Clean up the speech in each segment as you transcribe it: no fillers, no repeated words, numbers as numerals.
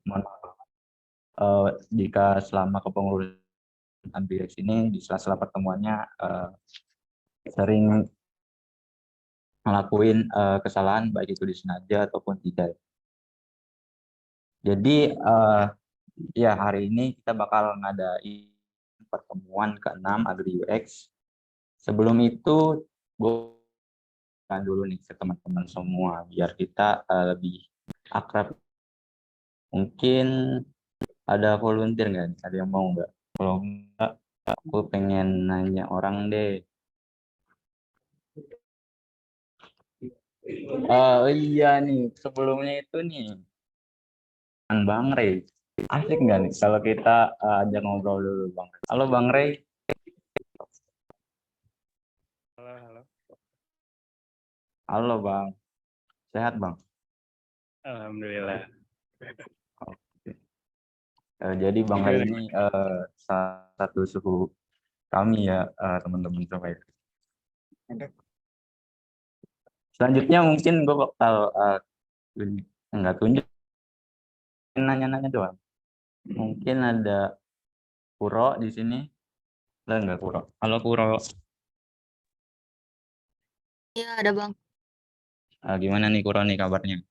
mohon maaf, jika selama kepengurusan MBX ini di sela-sela pertemuannya sering ngelakuin kesalahan baik itu disengaja ataupun tidak. Jadi ya hari ini kita bakal ngadain pertemuan ke-6 Agri UX. Sebelum itu gue dulu nih ke teman-teman semua biar kita lebih akrab. Mungkin ada volunteer nggak nih? Ada yang mau nggak? Kalau nggak, aku pengen nanya orang deh. Oh iya nih, sebelumnya itu nih, Bang Rey. Asik nggak nih kalau kita ajak ngobrol dulu, Bang? Halo Bang Rey. Halo, halo. Halo Bang. Sehat Bang? Alhamdulillah. Oke. Jadi Bang Rey ini salah satu suhu kami ya, teman-teman semua. Selanjutnya mungkin gue bakal nggak tunjuk, nanya-nanya doang. Mungkin ada Kuro di sini. Lah nggak Kuro. Halo Kuro. Iya, ada Bang. Gimana nih Kuro nih kabarnya?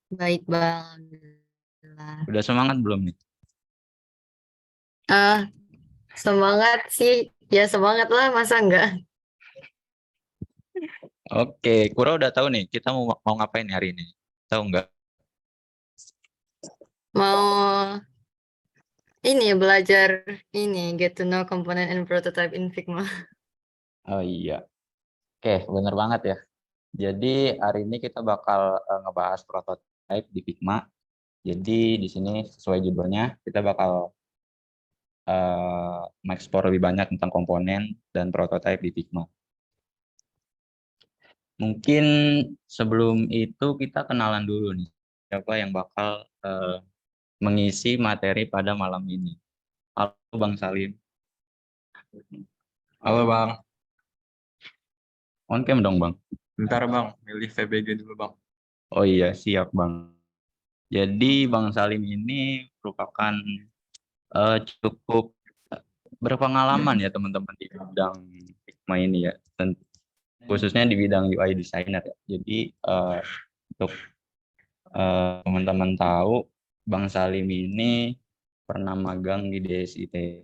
Baik, Bang. Alhamdulillah. Udah semangat belum nih? Ah, semangat sih. Ya semangat lah, masa enggak? Oke, Kuro udah tahu nih kita mau ngapain hari ini? Tahu nggak? Mau ini belajar ini, get to know component and prototype in Figma. Oh iya. Oke, bener banget ya. Jadi hari ini kita bakal ngebahas prototype di Figma. Jadi di sini sesuai judulnya kita bakal mengeksplor lebih banyak tentang komponen dan prototype di Figma. Mungkin sebelum itu kita kenalan dulu nih, siapa yang bakal mengisi materi pada malam ini. Halo Bang Salim. Halo Bang, On cam dong Bang. bentar Bang, milih VBG dulu Bang. Oh iya, siap Bang. Jadi Bang Salim ini merupakan cukup berpengalaman ya teman-teman di bidang Figma ini ya, khususnya di bidang UI designer ya. Jadi untuk teman-teman tahu, Bang Salim ini pernah magang di DSITB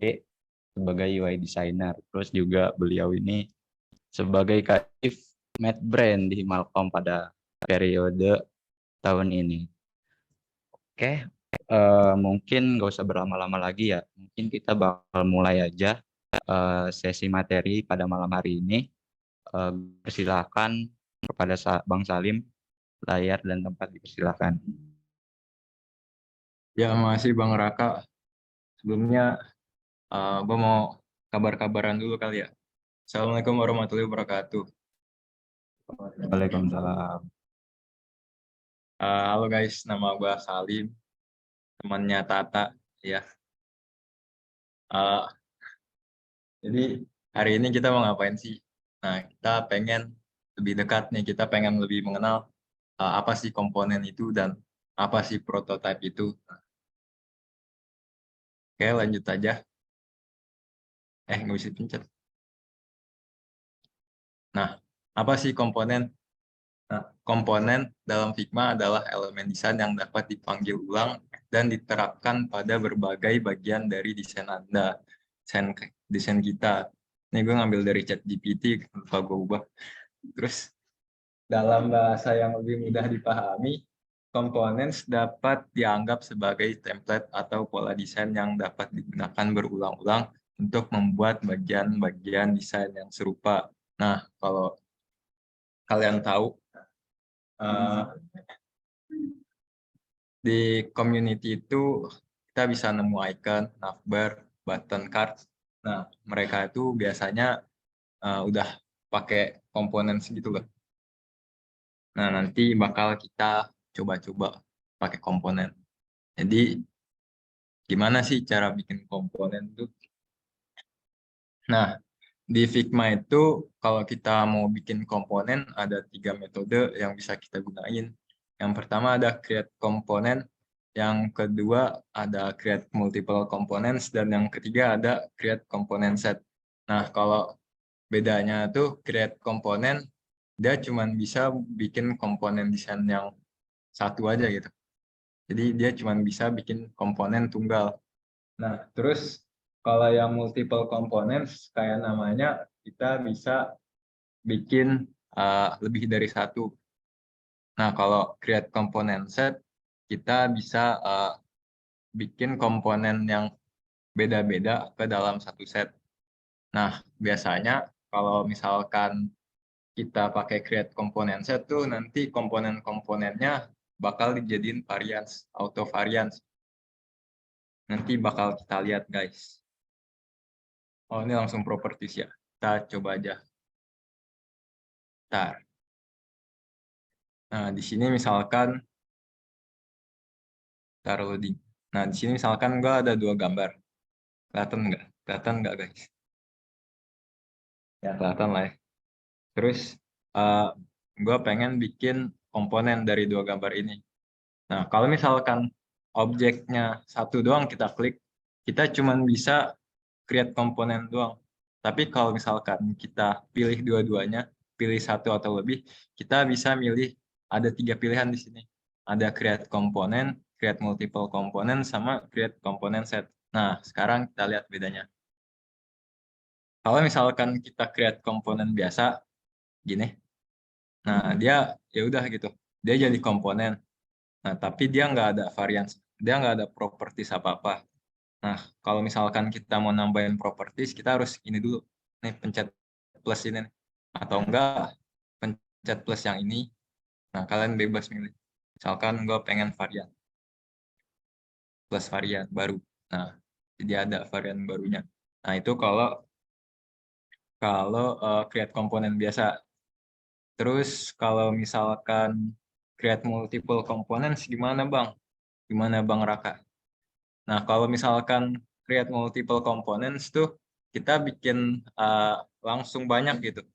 sebagai UI designer. Terus juga beliau ini sebagai kreatif Matte Brand di Malcolm pada periode tahun ini. Oke, mungkin nggak usah berlama-lama lagi ya. Mungkin kita bakal mulai aja sesi materi pada malam hari ini. Persilakan kepada Bang Salim, layar dan tempat dipersilakan. Ya masih Bang Raka, sebelumnya gue mau kabar-kabaran dulu kali ya. Assalamualaikum warahmatullahi wabarakatuh. Waalaikumsalam. Halo guys, nama gue Salim, temannya Tata ya. Uh, jadi hari ini kita mau ngapain sih? Nah, kita pengen lebih dekat nih, kita pengen lebih mengenal apa sih komponen itu dan apa sih prototype itu. Oke, lanjut aja. Nggak bisa pencet. Nah, apa sih komponen? Nah, komponen dalam Figma adalah elemen desain yang dapat dipanggil ulang dan diterapkan pada berbagai bagian dari desain Anda, desain kita. Ini gue ngambil dari ChatGPT, lupa gue ubah. Terus, dalam bahasa yang lebih mudah dipahami, komponen dapat dianggap sebagai template atau pola desain yang dapat digunakan berulang-ulang untuk membuat bagian-bagian desain yang serupa. Nah, kalau kalian tahu, di community itu kita bisa nemu icon, navbar, button card. Nah, mereka itu biasanya udah pakai komponen segitu loh. Nah, nanti bakal kita coba-coba pakai komponen. Jadi, gimana sih cara bikin komponen itu? Nah, di Figma itu kalau kita mau bikin komponen ada 3 metode yang bisa kita gunain. Yang pertama ada create component, yang kedua ada create multiple components, dan yang ketiga ada create component set. Nah, kalau bedanya tuh create component, dia cuma bisa bikin komponen desain yang satu aja gitu. Jadi dia cuma bisa bikin komponen tunggal. Nah, terus kalau yang multiple components, kayak namanya, kita bisa bikin lebih dari satu. Nah, kalau create component set, kita bisa bikin komponen yang beda-beda ke dalam satu set. Nah, biasanya kalau misalkan kita pakai create component set tuh, nanti komponen-komponennya bakal dijadiin variance, auto variance. Nanti bakal kita lihat, guys. Oh, ini langsung properties ya. Kita coba aja. Bentar. Nah, di sini misalkan taruh loading. Nah, di sini misalkan gue ada dua gambar. Kelihatan nggak? Kelihatan nggak, guys? Ya, kelihatan lah ya. Terus, gue pengen bikin komponen dari dua gambar ini. Nah, kalau misalkan objeknya satu doang kita klik, kita cuma bisa create komponen doang. Tapi kalau misalkan kita pilih dua-duanya, pilih satu atau lebih, kita bisa milih, ada 3 pilihan di sini. Ada create component, create multiple component, sama create component set. Nah, sekarang kita lihat bedanya. Kalau misalkan kita create komponen biasa, gini. Nah, dia ya udah gitu. Dia jadi komponen. Nah, tapi dia nggak ada variance. Dia nggak ada properties apa-apa. Nah, kalau misalkan kita mau nambahin properties, kita harus ini dulu. Nih, pencet plus ini. Atau enggak, pencet plus yang ini. Nah, kalian bebas milih. Misalkan gue pengen varian. Plus varian baru. Nah, jadi ada varian barunya. Nah, itu kalau create komponen biasa. Terus kalau misalkan create multiple components, gimana Bang? Gimana Bang Raka? Nah, kalau misalkan create multiple components tuh, kita bikin langsung banyak gitu.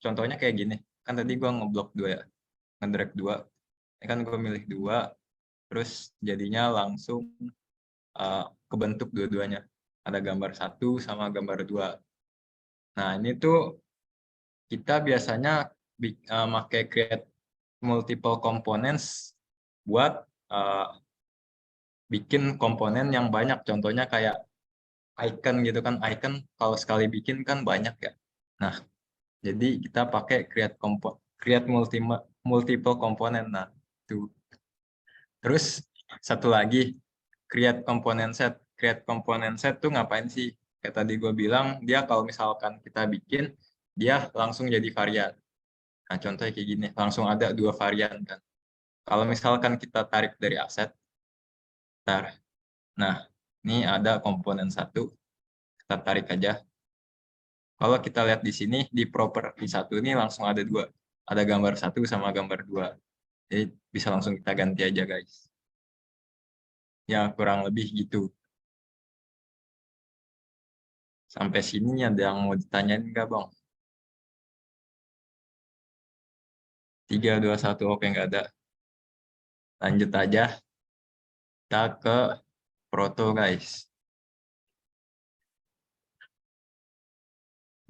Contohnya kayak gini. Kan tadi gua ngeblok 2 ya. Ngedrag 2. Ini kan gue milih 2. Terus jadinya langsung kebentuk dua-duanya. Ada gambar 1 sama gambar 2. Nah, ini tuh kita biasanya pakai create multiple components buat bikin komponen yang banyak. Contohnya kayak icon gitu kan. Icon kalau sekali bikin kan banyak ya. Nah, jadi kita pakai create multiple component. Nah, itu. Terus satu lagi, create component set. Create component set tuh ngapain sih? Kayak tadi gue bilang, dia kalau misalkan kita bikin, dia langsung jadi varian. Nah, contohnya kayak gini, langsung ada 2 varian kan. Kalau misalkan kita tarik dari aset, nah, ini ada komponen 1, kita tarik aja. Kalau kita lihat di sini, di properti 1 ini langsung ada 2. Ada gambar 1 sama gambar 2. Jadi bisa langsung kita ganti aja, guys. Ya, kurang lebih gitu. Sampai sini ada yang mau ditanyain nggak, Bang? 3, 2, 1, oke, nggak ada. Lanjut aja. Kita ke Proto, guys.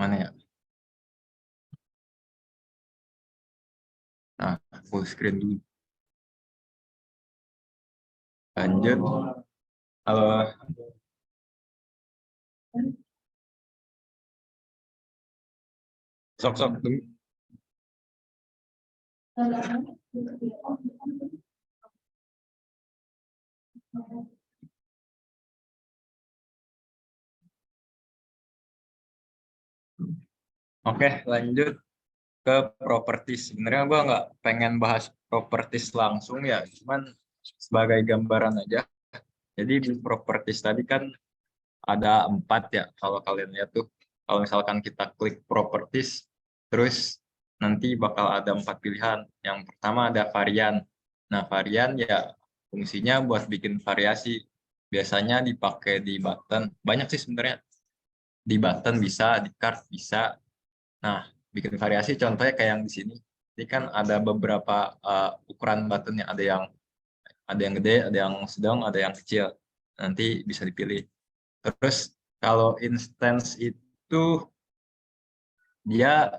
Mana ya? Nah, full screen dulu. Lanjut. Halo. Sok-sok dulu. Oke, lanjut ke properties. Sebenarnya gue nggak pengen bahas properties langsung ya, cuman sebagai gambaran aja. Jadi di properties tadi kan ada 4 ya, kalau kalian lihat tuh. Kalau misalkan kita klik properties, terus nanti bakal ada 4 pilihan. Yang pertama ada varian. Nah, varian ya fungsinya buat bikin variasi. Biasanya dipakai di button. Banyak sih sebenarnya. Di button bisa, di card bisa. Nah, bikin variasi contohnya kayak yang di sini. Ini kan ada beberapa ukuran buttonnya, ada yang gede, ada yang sedang, ada yang kecil. Nanti bisa dipilih. Terus kalau instance itu dia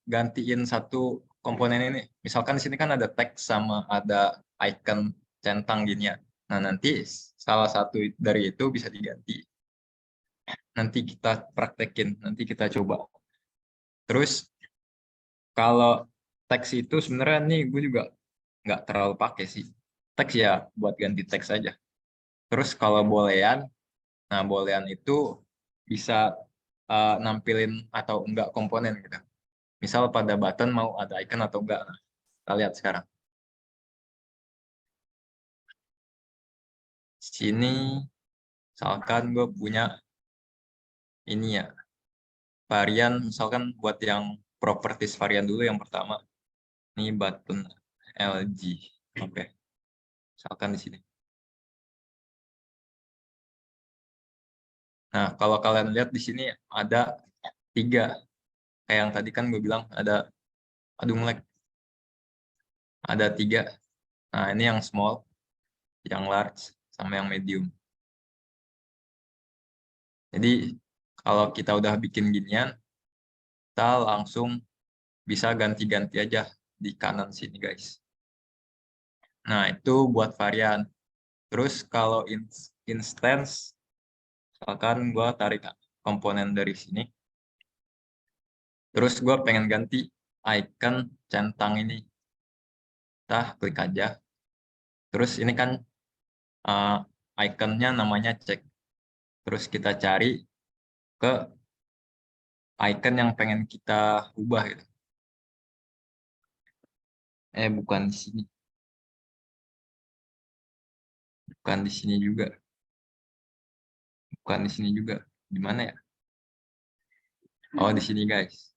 gantiin satu komponen ini. Misalkan di sini kan ada teks sama ada icon centang gini ya. Nah, nanti salah satu dari itu bisa diganti. Nanti kita praktekin, nanti kita coba. Terus kalau teks itu sebenarnya nih gue juga nggak terlalu pakai sih. Teks ya buat ganti teks aja. Terus kalau boolean, nah boolean itu bisa nampilin atau enggak komponen gitu. Misal pada button mau ada icon atau enggak. Nah, kita lihat sekarang. Sini misalkan gue punya ini ya, varian, misalkan buat yang properties varian dulu yang pertama. Ini button LG. Oke. Misalkan di sini. Nah, kalau kalian lihat di sini ada 3. Kayak yang tadi kan gue bilang ada, aduh nge-lag. Ada 3. Nah, ini yang small, yang large, sama yang medium. Jadi, kalau kita udah bikin ginian, kita langsung bisa ganti-ganti aja di kanan sini, guys. Nah, itu buat varian. Terus kalau instance, misalkan gue tarik komponen dari sini. Terus gue pengen ganti icon centang ini. Kita klik aja. Terus ini kan iconnya namanya cek. Terus kita cari ke icon yang pengen kita ubah gitu. Bukan di sini. Bukan di sini juga. Bukan di sini juga. Di mana ya? Oh, di sini, guys.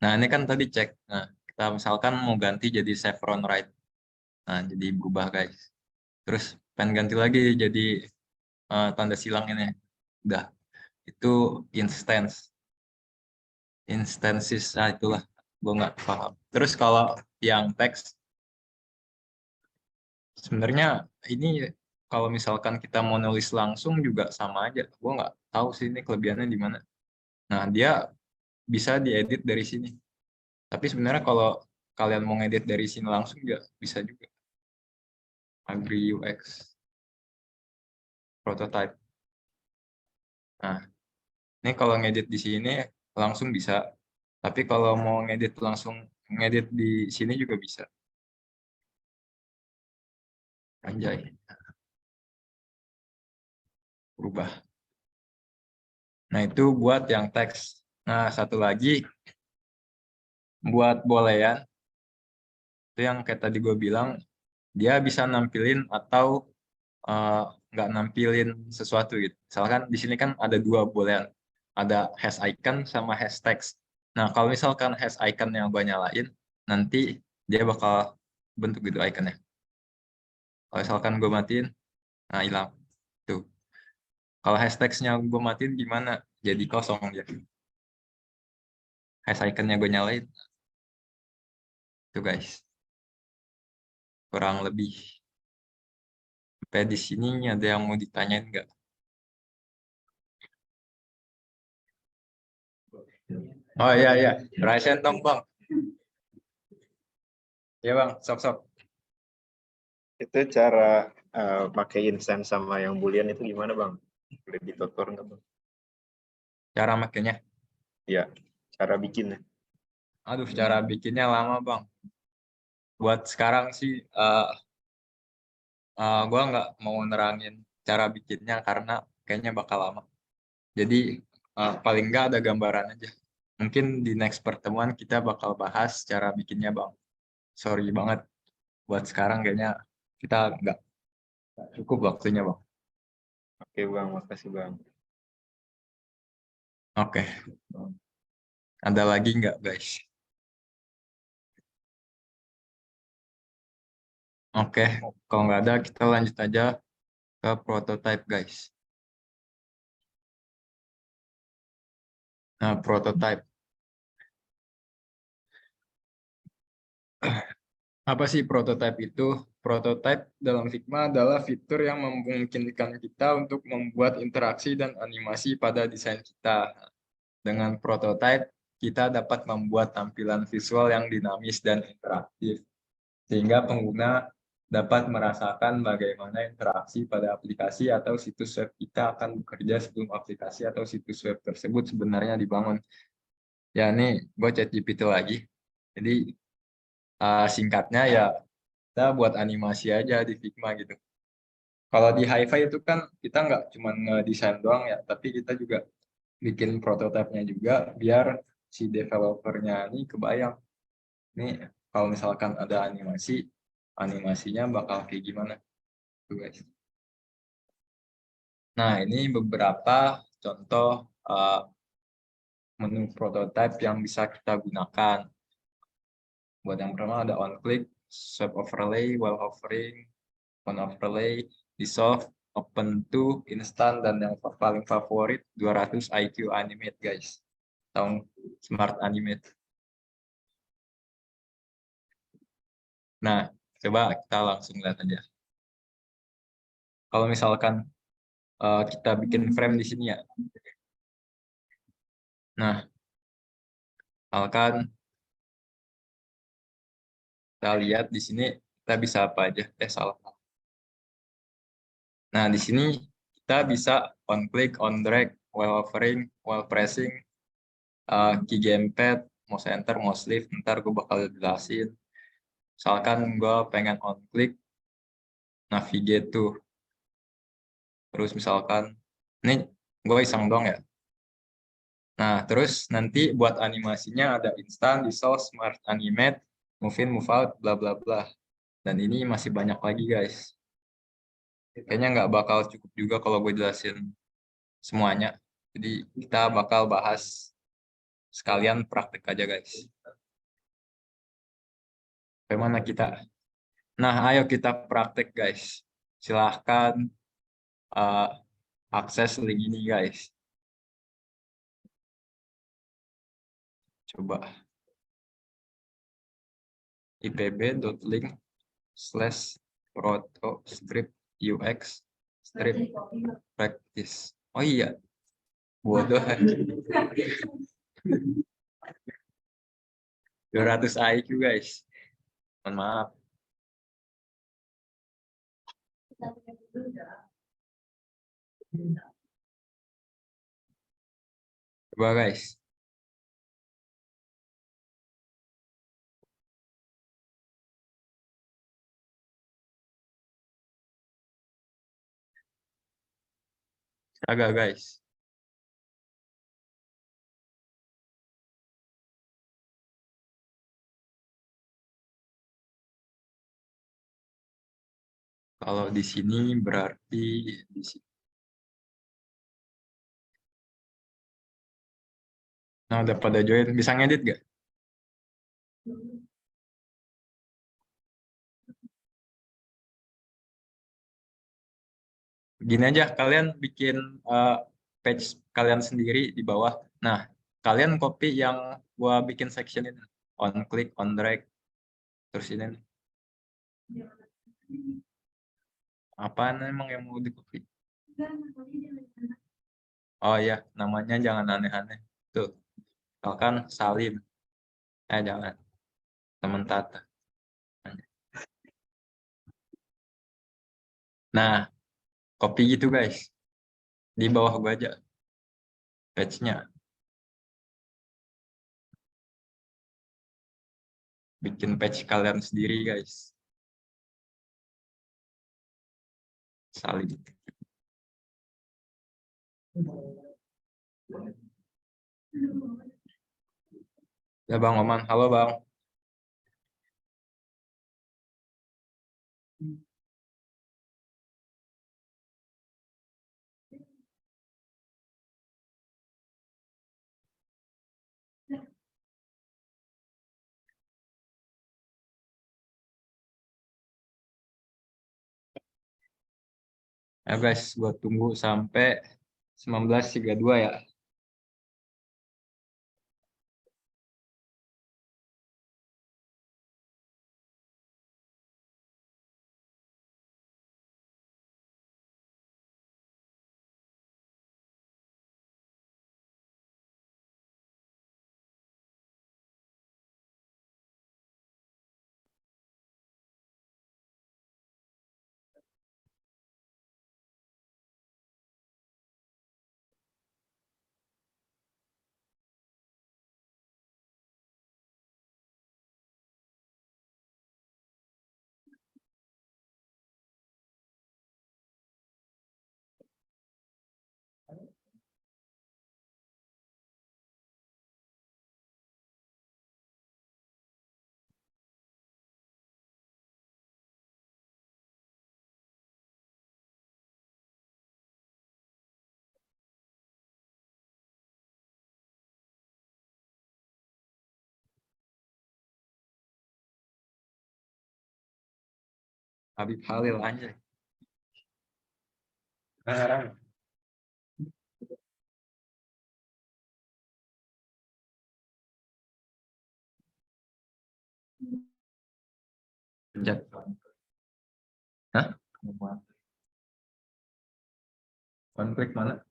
Nah, ini kan tadi cek. Nah, kita misalkan mau ganti jadi chevron right. Nah, jadi berubah, guys. Terus pengen ganti lagi jadi tanda silang ini. Udah. Itu instance. Instances, nah itulah. Gue nggak paham. Terus kalau yang teks, sebenarnya ini kalau misalkan kita mau nulis langsung juga sama aja. Gue nggak tahu sih ini kelebihannya di mana. Nah, dia bisa diedit dari sini. Tapi sebenarnya kalau kalian mau ngedit dari sini langsung juga bisa juga. Agri UX prototype. Nah, ini kalau ngedit di sini langsung bisa. Tapi kalau mau ngedit langsung ngedit di sini juga bisa. Anjay. Berubah. Nah, itu buat yang teks. Nah, satu lagi buat boolean. Itu yang kayak tadi gue bilang, dia bisa nampilin atau nggak nampilin sesuatu gitu. Misalkan di sini kan ada 2 boolean. Ada has icon sama has text. Nah, kalau misalkan has icon yang gue nyalain, nanti dia bakal bentuk gitu iconnya. Kalau misalkan gue matiin, nah hilang. Tuh. Kalau has text-nya gue matiin gimana? Jadi kosong dia. Has icon-nya gue nyalain. Tuh guys. Kurang lebih. Sampai di sini ada yang mau ditanyain nggak? Oh iya. Raisen dong bang. Ya bang, sok-sok. Itu cara pakai instance sama yang boolean itu gimana bang? Boleh ditutur nggak bang? Cara makainya. Ya, cara bikinnya. Aduh, cara bikinnya lama bang. Buat sekarang sih, gue nggak mau nerangin cara bikinnya karena kayaknya bakal lama. Jadi paling nggak ada gambaran aja. Mungkin di next pertemuan kita bakal bahas cara bikinnya bang. Sorry banget. Buat sekarang kayaknya kita nggak cukup waktunya bang. Oke bang, makasih bang. Oke. Ada lagi nggak guys? Oke, kalau nggak ada kita lanjut aja ke prototype guys. Nah, prototype. Apa sih prototype itu? Prototype dalam Figma adalah fitur yang memungkinkan kita untuk membuat interaksi dan animasi pada desain kita. Dengan prototype, kita dapat membuat tampilan visual yang dinamis dan interaktif, sehingga pengguna dapat merasakan bagaimana interaksi pada aplikasi atau situs web kita akan bekerja sebelum aplikasi atau situs web tersebut sebenarnya dibangun. Ya, ini gue ChatGPT lagi. Jadi, singkatnya ya, kita buat animasi aja di Figma gitu. Kalau di Hi-Fi itu kan kita nggak cuma ngedesain doang ya, tapi kita juga bikin prototipenya juga biar si developernya ini kebayang. Nih kalau misalkan ada animasi, animasinya bakal kayak gimana tuh guys. Nah ini beberapa contoh menu prototype yang bisa kita gunakan. Buat yang pertama ada on click, swipe overlay, while hovering, on overlay, dissolve, open to, instant, dan yang paling favorit 200 IQ animate guys. Atau smart animate. Nah, coba kita langsung lihat aja. Kalau misalkan kita bikin frame di sini ya. Nah, misalkan kita lihat di sini kita bisa apa aja. Salah. Nah, di sini kita bisa on click, on drag, while hovering, while pressing, key gamepad, mouse enter, mouse lift. Ntar gue bakal jelasin. Misalkan gue pengen on click, navigate tuh. Terus misalkan, ini gue iseng dong ya. Nah, terus nanti buat animasinya ada instant, dissolve, smart animate, move in, move out, bla bla bla. Dan ini masih banyak lagi guys. Kayaknya nggak bakal cukup juga kalau gue jelasin semuanya. Jadi kita bakal bahas sekalian praktek aja guys. Bagaimana kita? Nah, ayo kita praktek guys. Silahkan akses link ini guys. Coba ipb.link/proto_script_ux_practice. Oh iya, bodoh. 200 IQ guys. Mohon maaf. Coba guys. Agak guys. Kalau di sini berarti di sini. Nah, udah pada join. Bisa ngedit gak? Gini aja, kalian bikin page kalian sendiri di bawah. Nah, kalian copy yang gua bikin section ini. On click, on drag. Terus ini. Apaan emang yang mau di copy? Oh iya, namanya jangan aneh-aneh. Tuh, misalkan Salim. Jangan. Temen Tata. Nah, copy gitu guys. Di bawah gua aja. Page-nya. Bikin page kalian sendiri guys. Salim. Ya Bang Oman, halo Bang. Ya guys, buat tunggu sampai 19.32 ya. Habib Khalil anjay. Pencet. Hah? Konflik mana?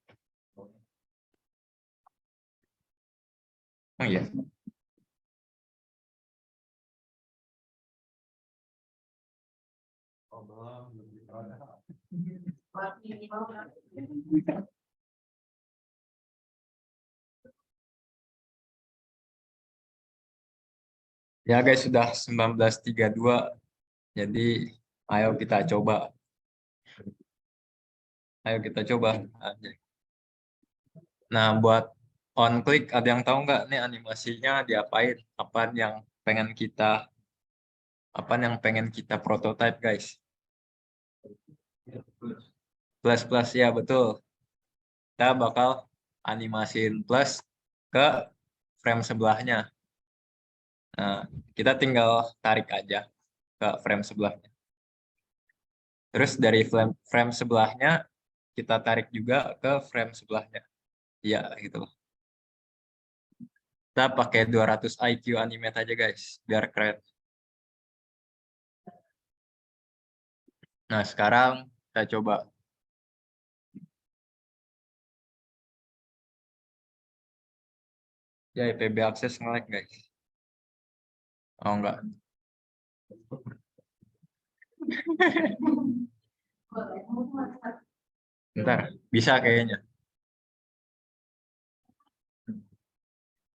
Oh iya. Ya guys, sudah 19.32. Jadi ayo kita coba. Ayo kita coba. Nah, buat on click ada yang tahu nggak nih animasinya diapain? Apa yang pengen kita prototype guys? Plus ya betul. Kita bakal animasiin plus ke frame sebelahnya. Nah, kita tinggal tarik aja ke frame sebelahnya. Terus dari frame sebelahnya kita tarik juga ke frame sebelahnya. Ya, gitu. Kita pakai 200 IQ animate aja guys, biar keren. Nah, sekarang kita coba. Ya, IPB akses nge-lag guys. Oh, enggak. Bentar, bisa kayaknya.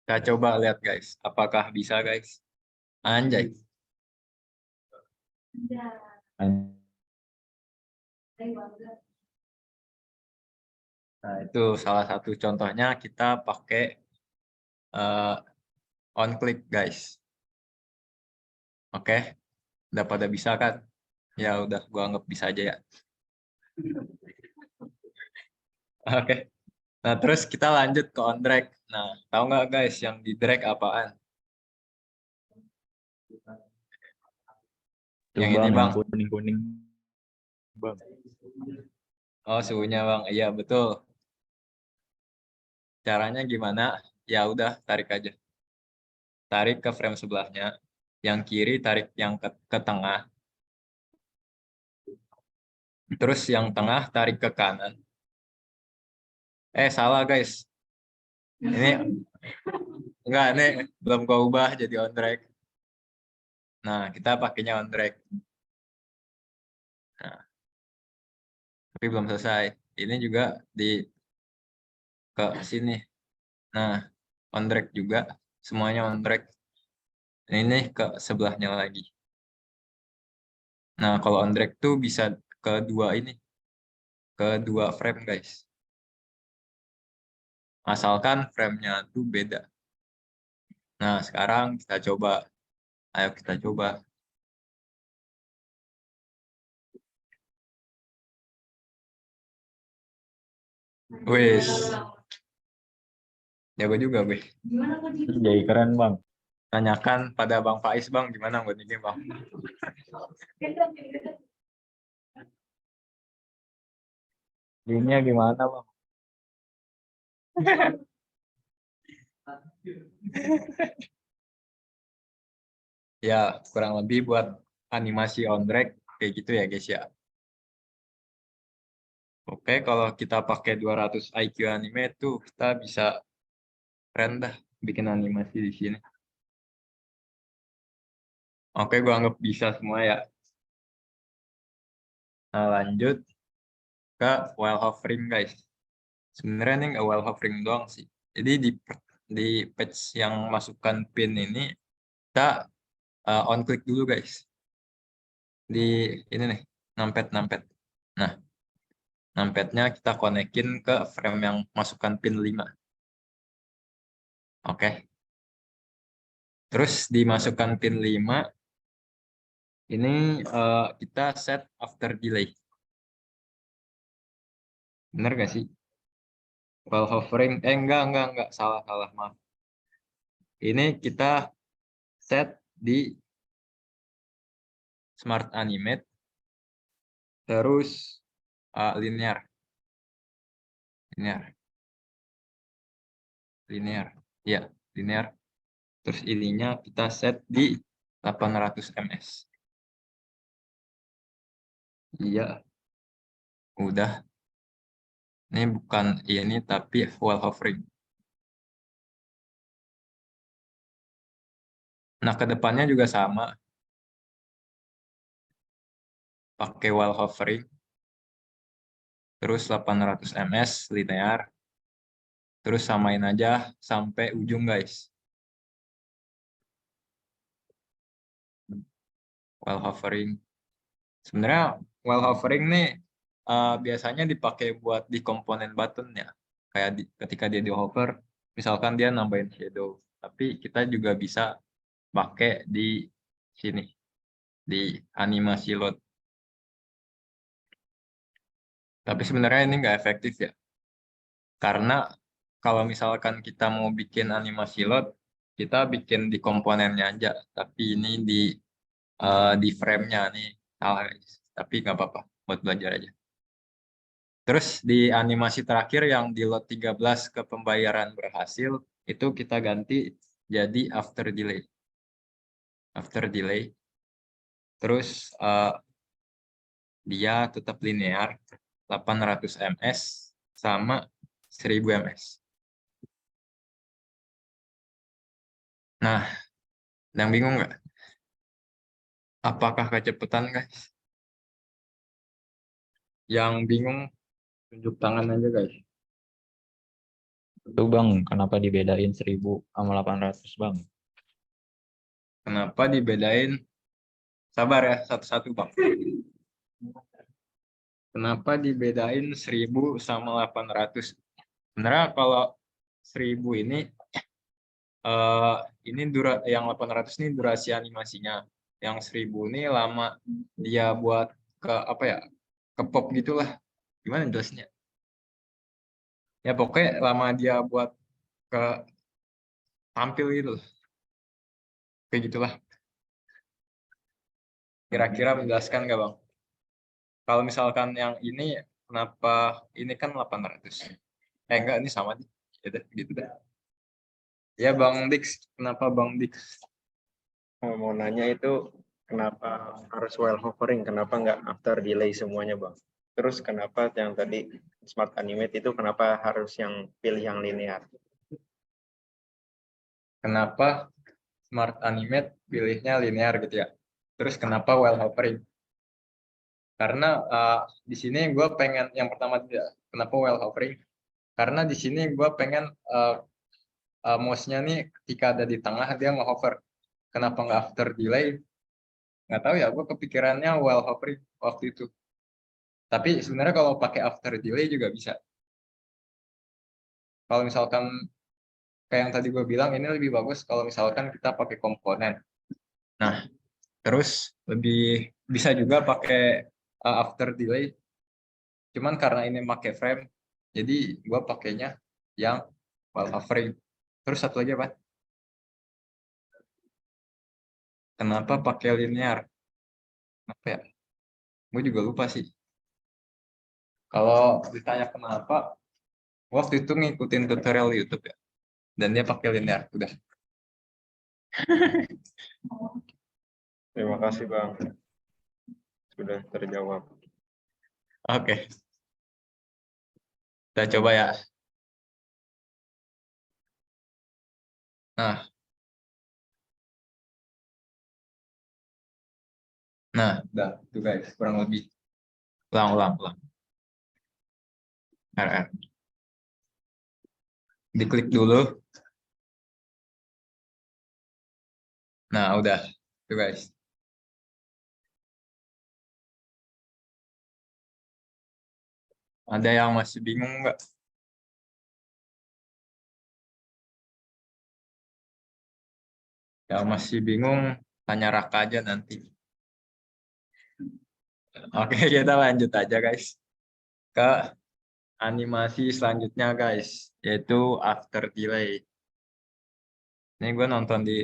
Kita coba lihat guys, apakah bisa guys? Anjay. Nah, itu salah satu contohnya kita pakai on click guys. Oke, udah pada bisa kan? Ya udah, gua anggap bisa aja ya. Oke. Nah, terus kita lanjut ke on drag. Nah, tahu nggak guys yang di drag apaan? Tuh Yang bang, ini yang bang. kuning-kuning. Bang. Oh, suhunya bang. Iya betul. Caranya gimana? Ya udah, tarik aja. Tarik ke frame sebelahnya. Yang kiri tarik yang ke tengah. Terus yang tengah tarik ke kanan. Salah guys. Ini enggak, nih belum gua ubah jadi on drag. Nah, kita pakainya on drag. Nah, tapi belum selesai. Ini juga di ke sini. Nah, on drag juga. Semuanya on drag. Ini ke sebelahnya lagi. Nah, kalau on drag tuh bisa ke dua frame guys. Asalkan frame-nya tuh beda. Nah, sekarang kita coba. Ayo kita coba. Wes, jago juga gue. Jadi keren bang. Tanyakan pada Bang Faiz bang, gimana buat ini bang? Linknya gimana bang? Ya, kurang lebih buat animasi on drag kayak gitu ya guys ya. Oke, kalau kita pakai 200 IQ anime tuh kita bisa keren dah bikin animasi di sini. Oke, gua anggap bisa semua ya. Nah, lanjut ke while hovering guys. Sebenarnya ini nggak while hovering doang sih. Jadi di page yang masukkan pin ini kita on click dulu guys. Di ini nih, numpad. Nah, numpadnya kita konekin ke frame yang masukkan pin 5. Oke. Terus dimasukkan pin 5. Ini kita set after delay. Bener gak sih? While hovering, enggak, salah, maaf. Ini kita set di Smart Animate terus linear, ya linear. Terus ininya kita set di 800 ms. Iya, udah. Ini bukan ini tapi while hovering. Nah, kedepannya juga sama. Pakai while hovering. Terus 800 ms linear. Terus samain aja sampai ujung, guys. While hovering. Sebenarnya while hovering nih biasanya dipakai buat di komponen button ya. Kayak ketika dia di hover, misalkan dia nambahin shadow. Tapi kita juga bisa pakai di sini, di animasi load. Tapi sebenarnya ini nggak efektif ya. Karena kalau misalkan kita mau bikin animasi load, kita bikin di komponennya aja. Tapi ini di frame-nya nih salah, guys. Tapi nggak apa-apa, buat belajar aja. Terus di animasi terakhir yang di lot 13 ke pembayaran berhasil, itu kita ganti jadi after delay. After delay. Terus dia tetap linear 800 ms sama 1000 ms. Nah, yang bingung nggak? Apakah kecepatan, guys? Yang bingung tunjuk tangan aja, guys. Itu Bang, kenapa dibedain 1000 sama 800 Bang? Kenapa dibedain? Sabar ya, satu-satu, Bang. Kenapa dibedain 1000 sama 800? Sebenarnya kalau 1000 ini yang 800 ini durasi animasinya. Yang 1000 ini lama dia buat ke apa ya? Ke pop gitulah. Gimana jelasnya? Ya pokoknya lama dia buat ke tampil gitu loh. Kayak gitulah. Kira-kira menjelaskan nggak, Bang? Kalau misalkan yang ini, kenapa ini kan 800? Enggak, ini sama nih. Ya udah, gitu dah. Ya, Bang Dix. Kenapa Bang Dix? Mau nanya itu kenapa harus while hovering, kenapa nggak after delay semuanya Bang? Terus kenapa yang tadi Smart Animate itu kenapa harus yang pilih yang linear? Kenapa Smart Animate pilihnya linear gitu ya? Terus kenapa while hovering? Karena di sini gue pengen yang pertama tidak. Kenapa while hovering? Karena di sini gue pengen mouse-nya nih ketika ada di tengah dia nge-hover. Kenapa nggak after delay? Nggak tahu ya, gue kepikirannya while hovering waktu itu. Tapi sebenarnya kalau pakai after delay juga bisa. Kalau misalkan kayak yang tadi gue bilang, ini lebih bagus kalau misalkan kita pakai komponen. Nah, terus lebih bisa juga pakai after delay. Cuman karena ini pakai frame, jadi gue pakainya yang while hovering. Terus satu lagi apa? Kenapa pakai linear? Apa ya? Gue juga lupa sih. Kalau ditanya kenapa, waktu itu ngikutin tutorial YouTube ya. Dan dia pakai linear. Udah. Terima kasih Bang. Sudah terjawab. Oke. Kita coba ya. Nah, udah. Itu guys, kurang lebih. Ulang. RR. Diklik dulu. Nah, udah. Itu guys. Ada yang masih bingung nggak? Yang masih bingung, tanya Raka aja nanti. Oke, kita lanjut aja guys. Ke animasi selanjutnya guys. Yaitu after delay. Ini gue nonton di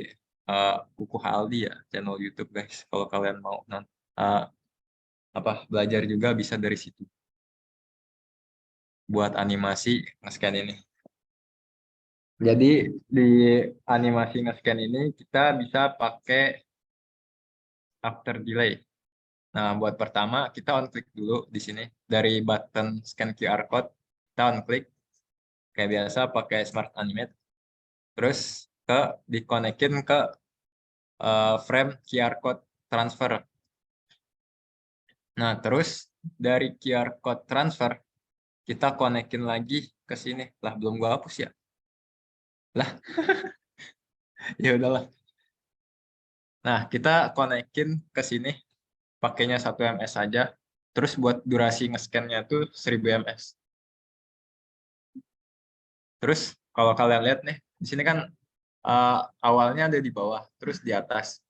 Kuku Haldi ya, channel YouTube guys. Kalau kalian mau belajar juga bisa dari situ. Buat animasi nge-scan ini. Jadi di animasi nge-scan ini kita bisa pakai after delay. Nah, buat pertama kita on click dulu di sini dari button scan QR code, kita on click kayak biasa pakai Smart Animate. Terus dikonekin ke frame QR code transfer. Nah, terus dari QR code transfer kita konekin lagi ke sini. Lah, belum gua hapus ya. Lah. Ya udahlah. Nah, kita konekin ke sini pakainya 1 ms saja. Terus buat durasi nge-scan-nya tuh 1000 ms. Terus kalau kalian lihat nih, di sini kan awalnya ada di bawah, terus di atas.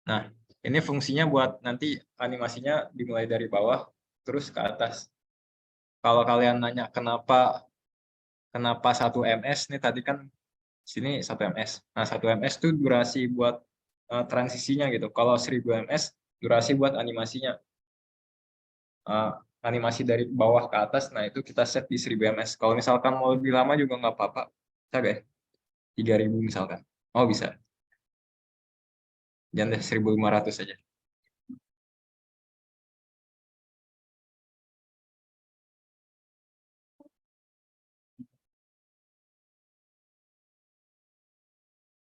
Nah, ini fungsinya buat nanti animasinya dimulai dari bawah, terus ke atas. Kalau kalian nanya kenapa 1 ms nih, tadi kan sini 1 ms. Nah, 1 ms itu durasi buat transisinya gitu. Kalau 1000 ms, durasi buat animasinya. Animasi dari bawah ke atas, nah itu kita set di 1000 ms. Kalau misalkan mau lebih lama juga nggak apa-apa. Bisa gak ya? 3000 misalkan. Oh, bisa. Jangan deh, 1500 saja.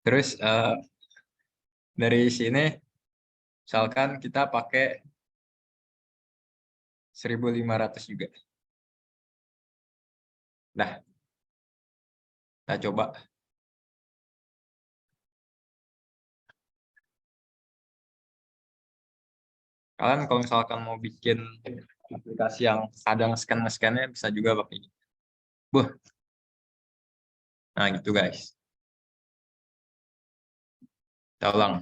Terus dari sini, misalkan kita pakai 1500 juga. Nah, kita coba. Kalian kalau misalkan mau bikin aplikasi yang kadang scan-scannya bisa juga pakai ini. Nah, gitu guys. Kita ulang.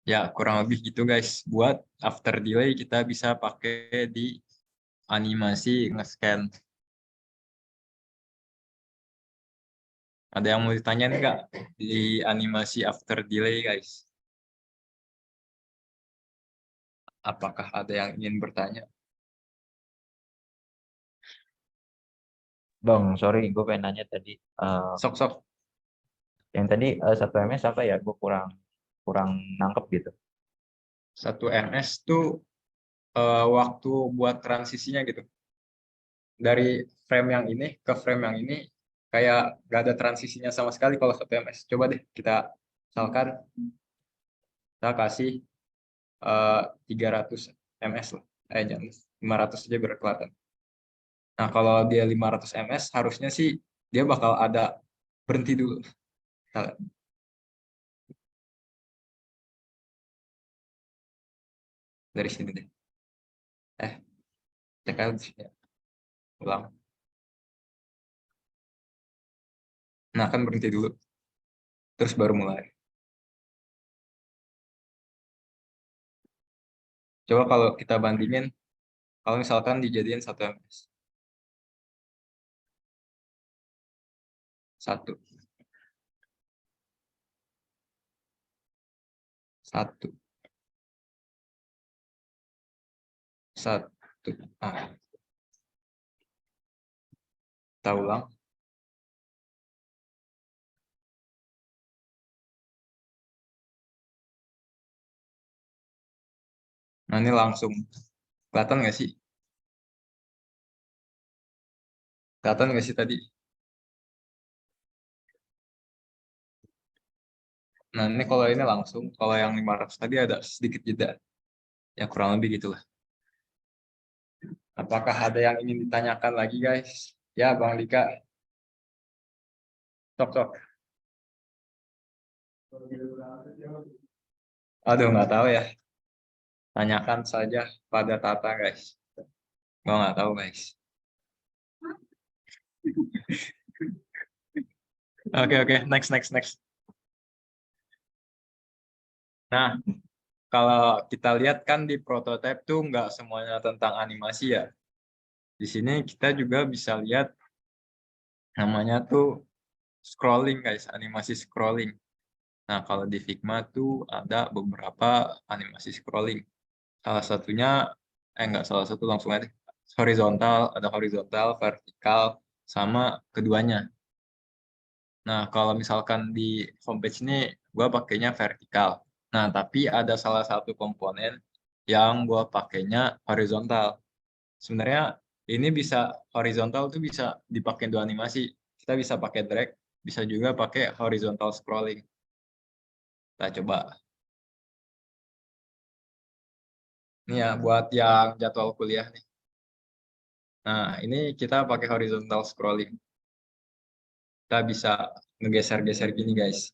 Ya, kurang lebih gitu guys. Buat after delay kita bisa pakai di animasi nge-scan. Ada yang mau ditanya nggak di animasi after delay guys? Apakah ada yang ingin bertanya? Bang, sorry, gue pengen nanya tadi. Sok-sok. Yang tadi 1 ms apa ya? Gue kurang nangkep gitu. 1 ms tuh waktu buat transisinya gitu. Dari frame yang ini ke frame yang ini kayak gak ada transisinya sama sekali kalau 1 ms. Coba deh kita misalkan kita kasih 300 ms lah. Jangan 500 aja biar kelihatan. Nah, kalau dia 500 ms harusnya sih dia bakal ada berhenti dulu. Kita lihat. Dari sini deh. Cek aja di sini. Ulang. Nah, kan berhenti dulu. Terus baru mulai. Coba kalau kita bandingin, kalau misalkan dijadiin 1 ms. 1. 1. 1. Kita ulang. Nah, ini langsung. Kelihatan nggak sih? Kelihatan nggak sih tadi? Nah, ini kalau ini langsung. Kalau yang 500 tadi ada sedikit jeda. Ya, kurang lebih gitulah. Apakah ada yang ingin ditanyakan lagi, guys? Ya, Bang Dika. Sok-sok. Aduh, nggak tahu ya. Tanyakan saja pada Tata, guys. Gue nggak tahu, guys. Oke. Next. Nah, kalau kita lihat kan di prototype tuh nggak semuanya tentang animasi ya. Di sini kita juga bisa lihat namanya tuh scrolling, guys. Animasi scrolling. Nah, kalau di Figma tuh ada beberapa animasi scrolling. Salah satunya, enggak salah satu, langsung aja. Horizontal, ada horizontal, vertikal, sama keduanya. Nah, kalau misalkan di homepage ini, gue pakainya vertikal. Nah, tapi ada salah satu komponen yang gue pakainya horizontal. Sebenarnya ini bisa horizontal tuh bisa dipakai dua animasi. Kita bisa pakai drag, bisa juga pakai horizontal scrolling. Kita coba. Ini ya buat yang jadwal kuliah nih. Nah, ini kita pakai horizontal scrolling. Kita bisa ngegeser-geser gini, guys.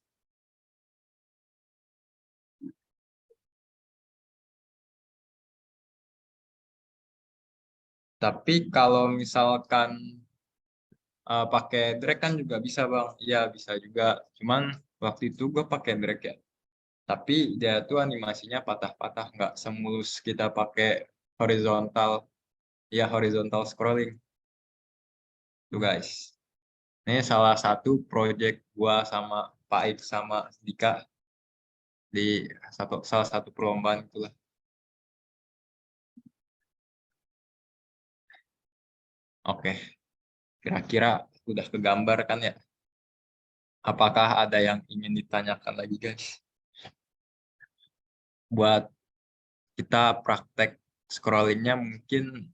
Tapi kalau misalkan pakai drag kan juga bisa, Bang. Iya, bisa juga. Cuman waktu itu gue pakai drag ya. Tapi dia tuh animasinya patah-patah, nggak semulus kita pakai horizontal, ya horizontal scrolling. Tuh guys, ini salah satu project gua sama Pak Ip sama Dika di salah satu perlombaan itulah. Oke, kira-kira udah kegambar kan ya? Apakah ada yang ingin ditanyakan lagi guys? Buat kita praktek scrollingnya mungkin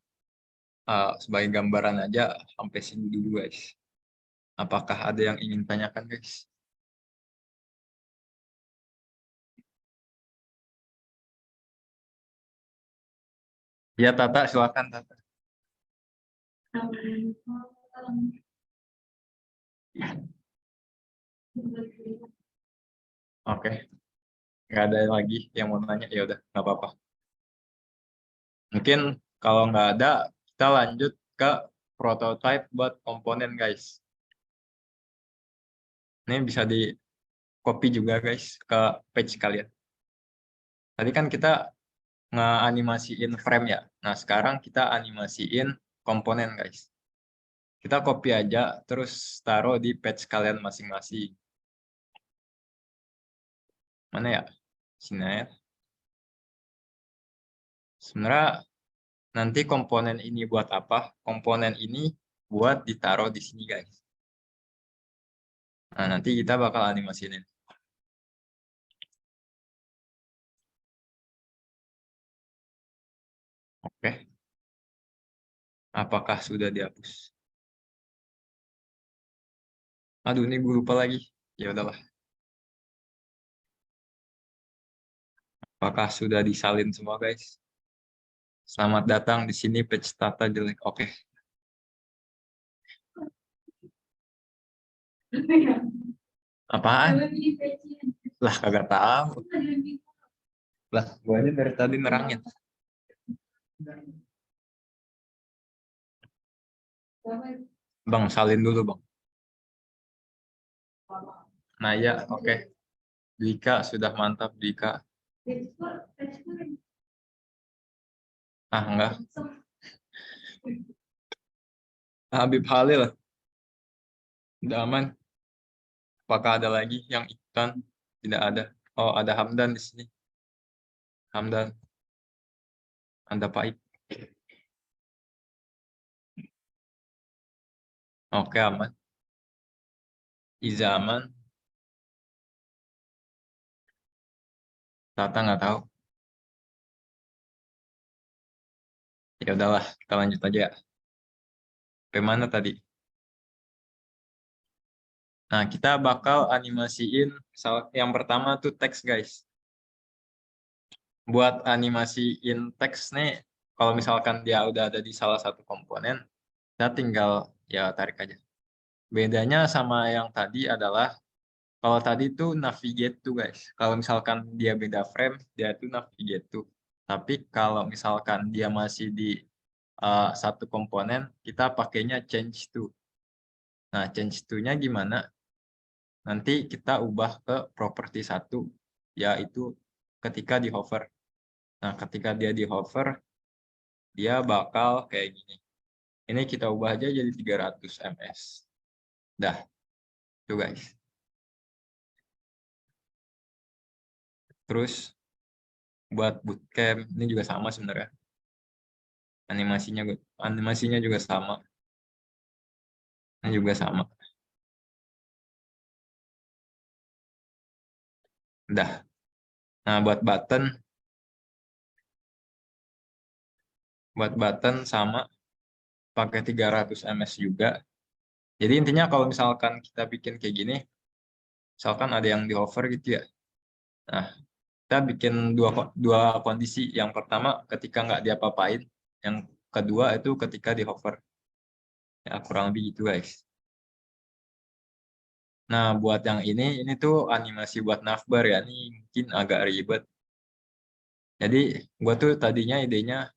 sebagai gambaran aja sampai sini dulu guys. Apakah ada yang ingin tanyakan guys? Ya Tata, silakan Tata. Oke, nggak ada lagi yang mau nanya, ya udah nggak apa-apa. Mungkin kalau nggak ada, kita lanjut ke prototype buat komponen guys. Ini bisa di copy juga guys ke page kalian. Tadi kan kita nge-animasiin frame ya. Nah sekarang kita animasiin komponen guys. Kita copy aja terus taruh di page kalian masing-masing. Mana ya? Sini ya. Sebenarnya nanti komponen ini buat apa? Komponen ini buat ditaruh di sini guys. Nah nanti kita bakal animasiin. Oke. Apakah sudah dihapus? Aduh, ini gue lupa lagi. Ya udahlah. Apakah sudah disalin semua, guys? Selamat datang di sini page Tata jelek. Oke. Apaan? Lah, kagak tahu. Lah, gue aja dari tadi nerangin. Bang, salin dulu, Bang. Nah, ya, oke. Dika sudah mantap, Dika. Ah, enggak. Habib Halil. Udah aman. Apakah ada lagi yang ikutan? Tidak ada. Oh, ada Hamdan di sini. Hamdan. Anda Pak. Oke, aman. Iza aman. Tata nggak tahu. Ya udahlah, kita lanjut aja. Bagaimana tadi? Nah, kita bakal animasiin yang pertama tuh teks, guys. Buat animasiin teks nih, kalau misalkan dia udah ada di salah satu komponen, kita tinggal ya tarik aja. Bedanya sama yang tadi adalah, kalau tadi tuh navigate tuh, guys. Kalau misalkan dia beda frame, dia tuh navigate tuh. Tapi kalau misalkan dia masih di satu komponen, kita pakainya change to. Nah, change to-nya gimana? Nanti kita ubah ke properti 1, yaitu ketika di hover. Nah, ketika dia di hover, dia bakal kayak gini. Ini kita ubah aja jadi 300 ms. Dah, tuh guys. Terus buat bootcamp ini juga sama sebenarnya. Animasinya juga sama. Ini juga sama. Udah. Nah, buat button sama pakai 300 ms juga. Jadi intinya kalau misalkan kita bikin kayak gini, misalkan ada yang di hover gitu ya. Nah, kita bikin dua kondisi. Yang pertama ketika nggak diapa-apain, yang kedua itu ketika di hover. Ya, kurang lebih gitu guys. Nah, buat yang ini tuh animasi buat navbar ya. Ini mungkin agak ribet. Jadi, gua tuh tadinya idenya,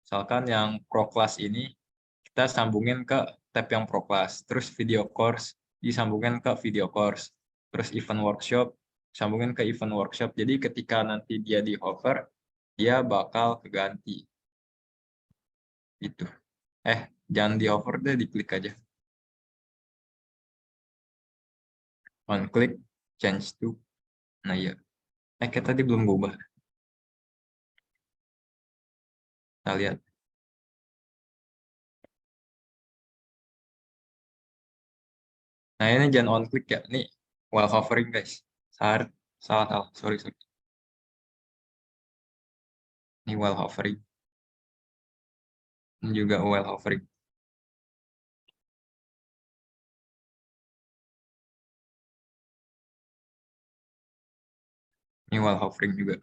misalkan yang pro class ini, kita sambungin ke tab yang pro class. Terus video course, disambungin ke video course. Terus event workshop, sambungin ke event workshop. Jadi, ketika nanti dia di hover, dia bakal keganti. Itu. Jangan di hover deh, diklik aja. On click, change to. Nah, ya. Kayak tadi belum gue ubah. Kita lihat. Nah, ini jangan on click ya. Ini while hovering, guys. Salah. Sorry. Ini while hovering. Ini juga while hovering. Ini while hovering juga.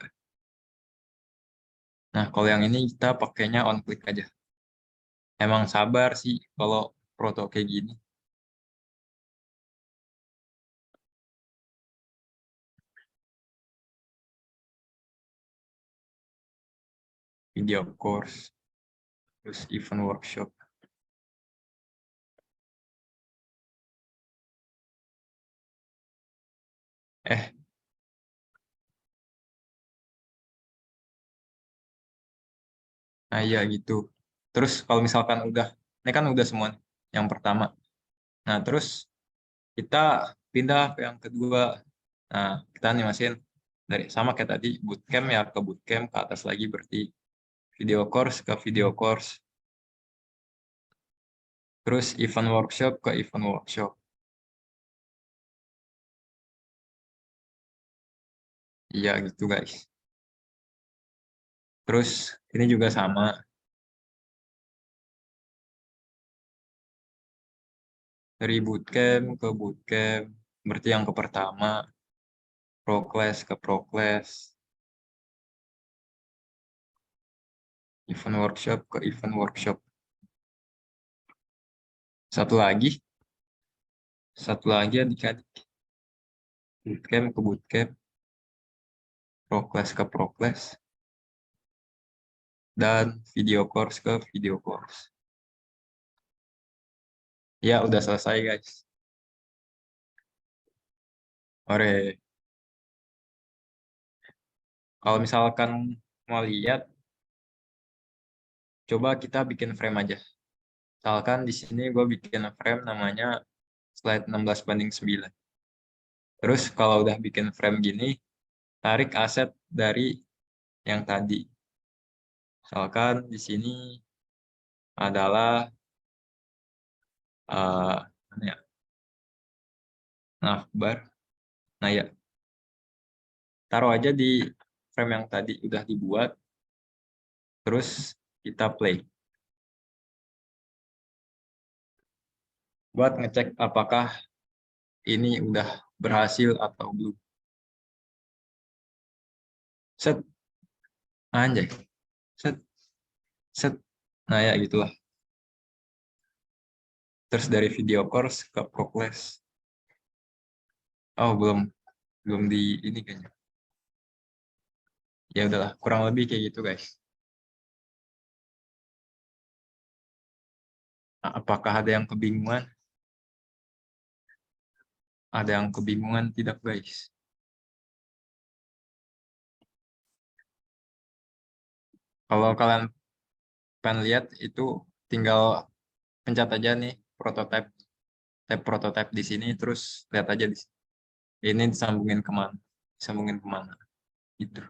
Nah, kalau yang ini kita pakainya on click aja. Emang sabar sih kalau proto kayak gini. Video course. Terus event workshop. Nah, iya gitu. Terus kalau misalkan ini kan udah semua yang pertama. Nah, terus kita pindah ke yang kedua. Nah, kita animasiin dari sama kayak tadi, bootcamp ya ke bootcamp, ke atas lagi berarti video course ke video course. Terus event workshop ke event workshop. Iya gitu guys. Terus ini juga sama. Dari bootcamp ke bootcamp, berarti yang ke pertama, pro class ke pro class, event workshop ke event workshop. Satu lagi adik-adik. Bootcamp ke bootcamp, pro class ke pro class, dan video course ke video course. Ya, udah selesai guys. Ore. Kalau misalkan mau lihat, coba kita bikin frame aja. Misalkan di sini gue bikin frame namanya slide 16:9. Terus kalau udah bikin frame gini, tarik aset dari yang tadi. Misalkan di sini adalah navbar. Nah ya, taruh aja di frame yang tadi udah dibuat. Terus kita play. Buat ngecek apakah ini udah berhasil atau belum. Set. Anjay. Set. Nah ya gitulah. Terus dari video course ke pro class. Oh, belum di ini kayaknya. Ya udahlah, kurang lebih kayak gitu guys. Nah, apakah ada yang kebingungan? Ada yang kebingungan tidak guys? Kalau kalian pengen lihat itu tinggal pencet aja nih prototype, tab prototype di sini, terus lihat aja di sini. Ini disambungin kemana? Gitu.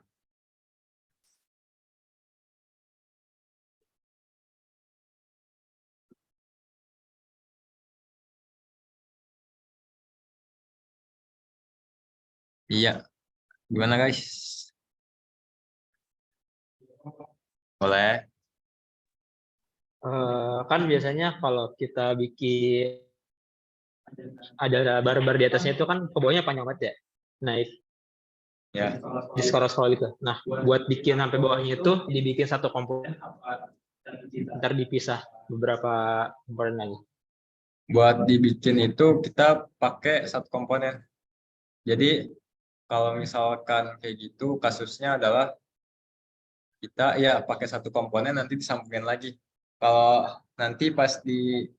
Iya, gimana guys? Boleh? Kan biasanya kalau kita bikin ada bar-bar di atasnya itu kan ke bawahnya panjang banget ya. Nah, Ya. di scroll itu. Nah, buat bikin sampai bawahnya itu dibikin satu komponen, ntar dipisah beberapa komponen lagi. Buat dibikin itu kita pakai satu komponen. Jadi kalau misalkan kayak gitu kasusnya adalah kita ya pakai satu komponen nanti disambungin lagi. Kalau nanti pas di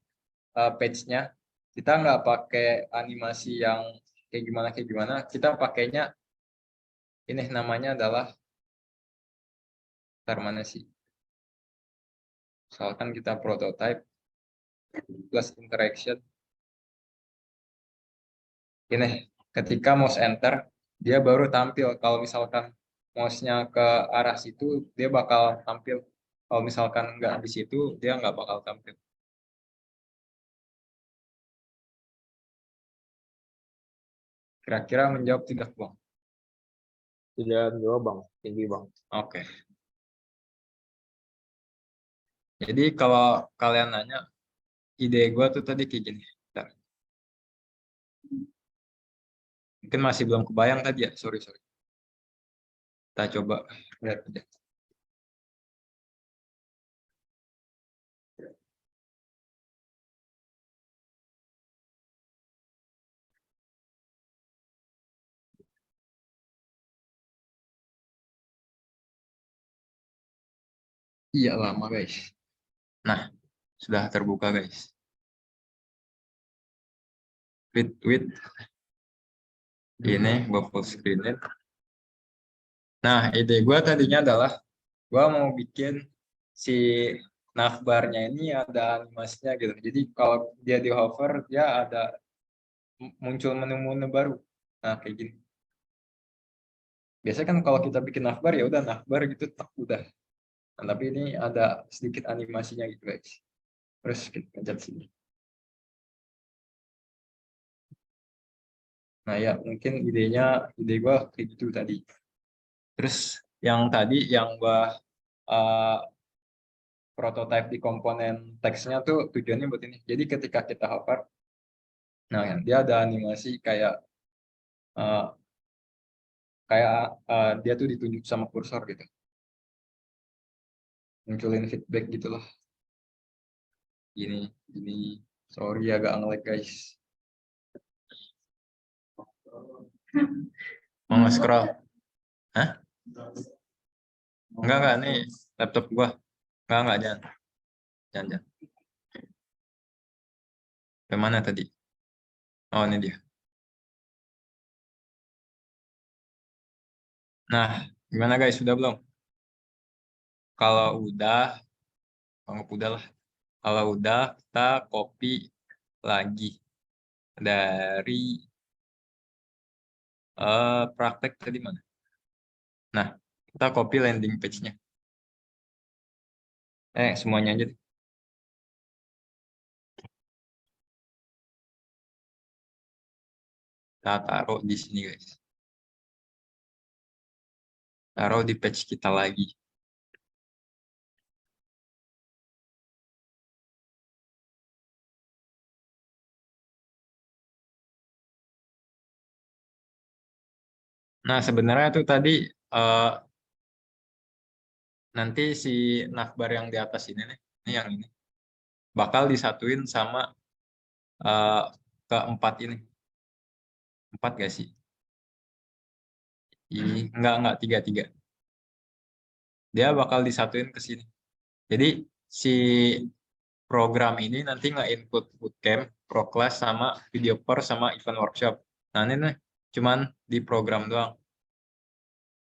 page-nya kita nggak pakai animasi yang kayak gimana, kita pakainya ini namanya adalah mana sih? Misalkan kita prototype plus interaction. Ini ketika mouse enter dia baru tampil. Kalau misalkan mouse-nya ke arah situ dia bakal tampil. Kalau misalkan nggak di situ dia nggak bakal tampil. Kira-kira menjawab tidak, Bang? Tidak menjawab bang, tinggi bang. Oke. Jadi kalau kalian nanya, ide gue tuh tadi kayak gini. Bentar. Mungkin masih belum kebayang tadi ya, sorry. Kita coba lihat aja. Iya lama guys. Nah, sudah terbuka guys. With ini gue full screenin. Nah, ide gue tadinya adalah gue mau bikin si navbarnya ini ada animasinya gitu. Jadi kalau dia di hover dia ada muncul menu-menu baru. Nah, kayak gini. Biasanya kan kalau kita bikin navbar ya udah navbar gitu tak udah. Nah, tapi ini ada sedikit animasinya gitu guys. Terus kita pencet sini. Nah ya mungkin ide gue kayak gitu tadi. Terus yang tadi yang gue prototype di komponen teksnya tuh tujuannya buat ini. Jadi ketika kita hover, nah dia ada animasi kayak uh, dia tuh ditunjuk sama kursor gitu. Munculin feedback gitu loh. Gini, sorry agak nge-lag guys. Mau nge-scroll? Hah? Enggak, nih laptop gua. Enggak, jangan. Kemana tadi? Oh, ini dia. Nah, gimana guys? Sudah belum? Kalau udah, anggap udah lah. Kalau udah, kita copy lagi dari praktek tadi mana? Nah, kita copy landing page-nya. Semuanya aja deh. Kita taruh di sini guys. Taruh di page kita lagi. Nah, sebenarnya tuh tadi nanti si navbar yang di atas ini nih, ini yang ini, bakal disatuin sama keempat ini. 4 gak sih? Enggak, 3. Dia bakal disatuin ke sini. Jadi si program ini nanti nge-input bootcamp, ProClass, sama VideoPer, sama event workshop. Nah ini nih, cuman di program doang.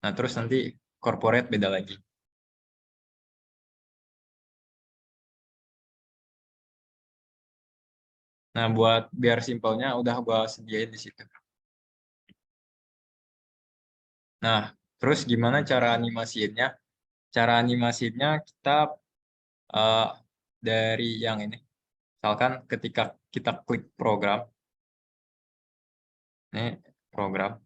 Nah terus nanti corporate beda lagi. Nah buat biar simpelnya udah gua sediain di situ. Nah Terus gimana cara animasinya? Cara animasinya kita dari yang ini. Misalkan ketika kita klik program, ini program,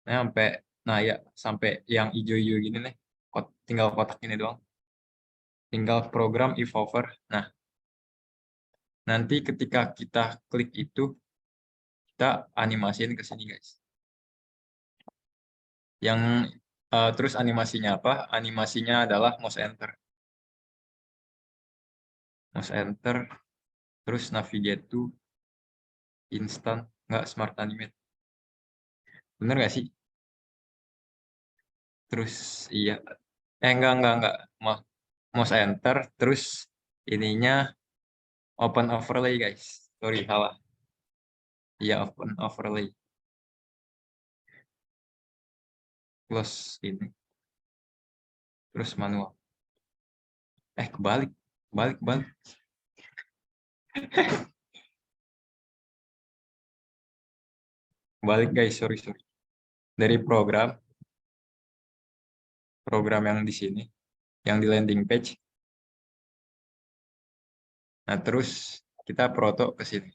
nah sampai, nah ya sampai yang hijau-hijau gini nih, tinggal kotak ini doang. Tinggal program if over. Nah, nanti ketika kita klik itu, kita animasiin ke sini guys. Yang terus animasinya apa? Animasinya adalah mouse enter. Mouse enter, terus navigate to instant, nggak smart animate. Bener nggak sih? Terus iya, enggak. Mouse enter, terus ininya open overlay guys. Sorry, salah. Iya, open overlay. Close ini. Terus manual. Kebalik. Kebalik. Kebalik guys, sorry. Dari program yang di sini, yang di landing page. Nah, terus kita proto ke sini.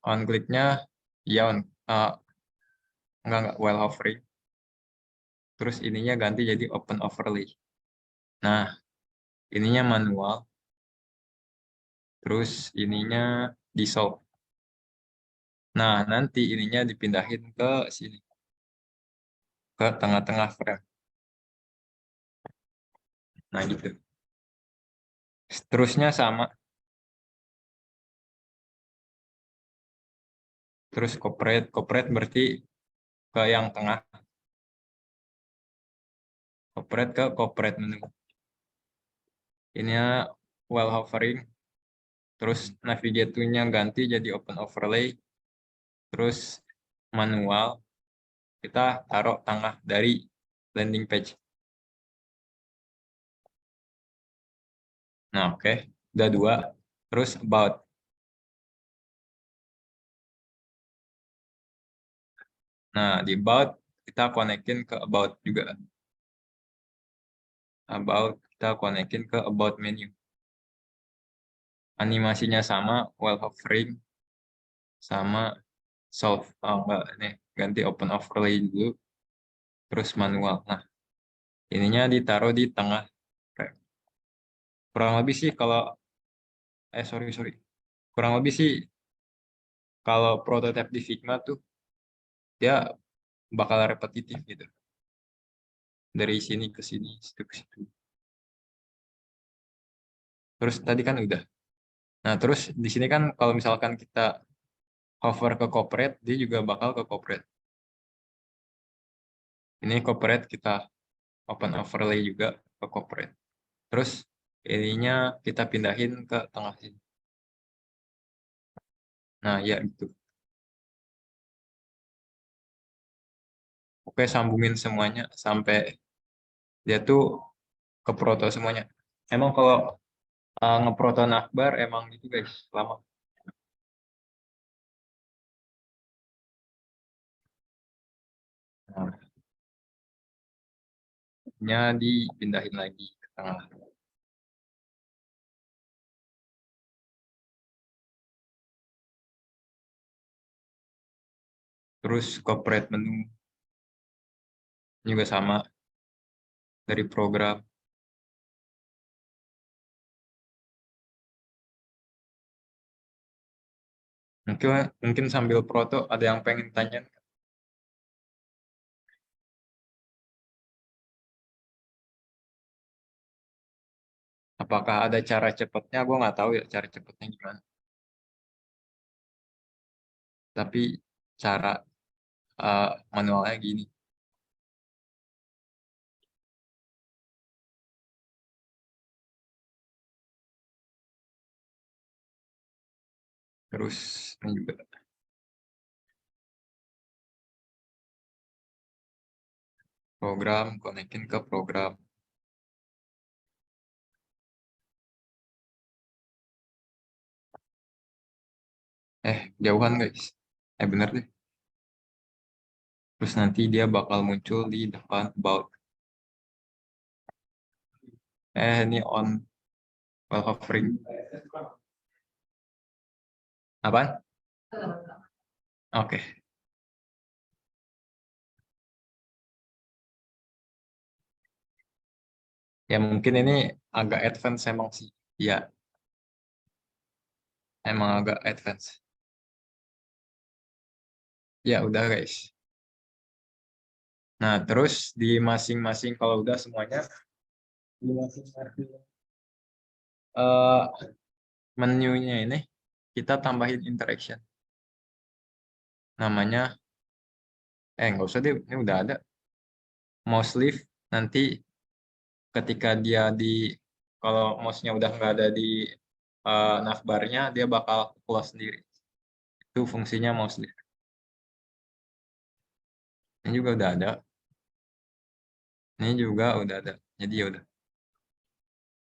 On kliknya, ya enggak while hovering. Terus ininya ganti jadi open overlay. Nah, ininya manual. Terus ininya dissolve. Nah, nanti ininya dipindahin ke sini. Ke tengah-tengah frame. Nah, gitu. Terusnya sama. Terus corporate berarti ke yang tengah. Corporate ke corporate menu. Ininya while hovering. Terus navigate to-nya ganti jadi open overlay. Terus manual. Kita taruh tengah dari landing page. Nah, oke. Udah 2. Terus about. Nah, di about kita konekin ke about juga. About kita konekin ke about menu. Animasinya sama, while hovering, sama solve. Oh, enggak, ini ganti open overlay dulu. Terus manual. Nah, ininya ditaruh di tengah. Kurang lebih sih kalau, sorry. Kurang lebih sih kalau prototype di Figma tuh, dia bakal repetitif gitu. Dari sini ke sini, situ ke situ. Terus tadi kan udah. Nah, terus di sini kan kalau misalkan kita hover ke corporate, dia juga bakal ke corporate. Ini corporate kita open overlay juga ke corporate. Terus ininya kita pindahin ke tengah sini. Nah, ya gitu. Oke, sambungin semuanya sampai dia tuh ke proto semuanya. Emang kalau ngeproto Akbar emang gitu guys, lama. Nah, nya dipindahin lagi ke tengah. Terus corporate menu juga sama dari program. Mungkin sambil proto ada yang pengen tanya. Apakah ada cara cepatnya? Gue nggak tahu ya cara cepatnya gimana. Tapi cara manualnya gini. Terus ini juga program, konekin ke program. Jauhan guys. Bener deh. Terus nanti dia bakal muncul di depan about. Ini on while hovering. Apaan? Oke. Ya mungkin ini agak advance emang sih. Ya, emang agak advance. Ya udah guys. Nah terus di masing-masing kalau udah semuanya di masing-masing menunya ini kita tambahin interaction. Namanya nggak usah deh, ini udah ada. Mouse lift nanti ketika dia kalau mouse-nya udah nggak ada di navbarnya, dia bakal close sendiri. Itu fungsinya mouse lift. Ini juga udah ada. Ini juga udah ada. Jadi ya udah.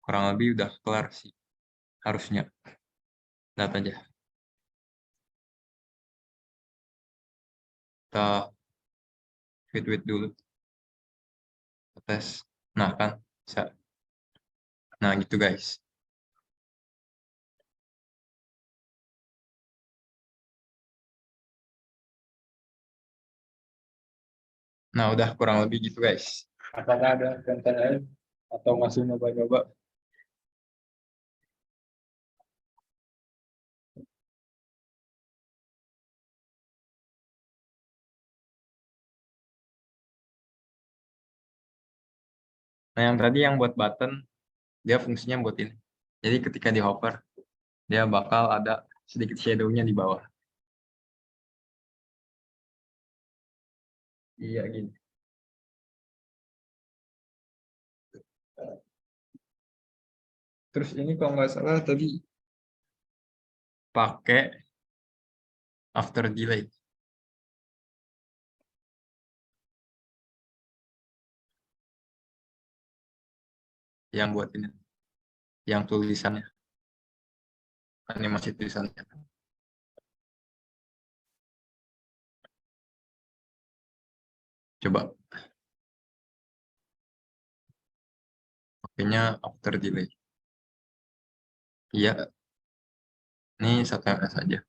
Kurang lebih udah kelar sih. Harusnya. Lihat aja. Kita wait dulu. Tes. Nah kan. Bisa. Nah gitu guys. Nah udah kurang lebih gitu guys. Apakah ada pertanyaan lain? Atau masih nyoba-nyoba? Nah yang tadi yang buat button, dia fungsinya buat ini. Jadi ketika di hover, dia bakal ada sedikit shadow-nya di bawah. Iya gini. Terus ini kalau nggak salah tadi pakai after delay. Yang buat ini. Yang tulisannya. Animasi tulisannya. Coba. Pakainya after delay. Iya. Ini 1 ms aja.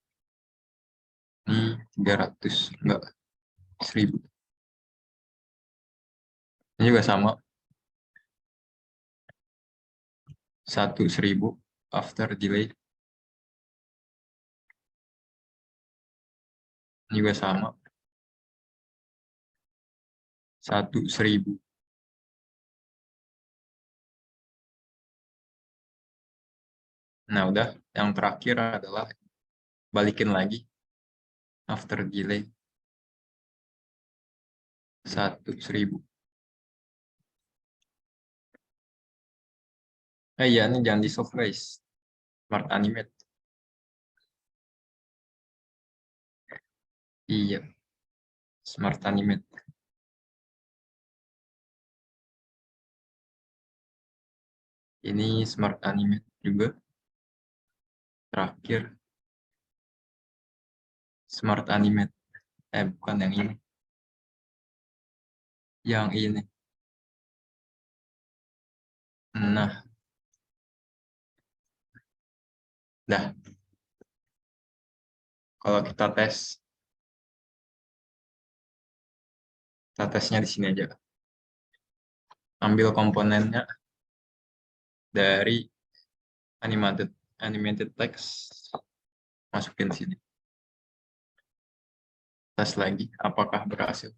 Ini 300. Enggak. 1000. Ini juga sama. 1000 after delay. Ini juga sama. 1000. Nah udah. Yang terakhir adalah balikin lagi. After delay. 1000. Iya, ini jangan di soft guys. Smart animate. Iya. Smart animate. Ini smart animate juga. Terakhir. Smart animate. Bukan yang ini. Yang ini. Nah. Dah. Kalau kita tesnya di sini aja. Ambil komponennya dari animated text, masukin sini. Tes lagi, apakah berhasil?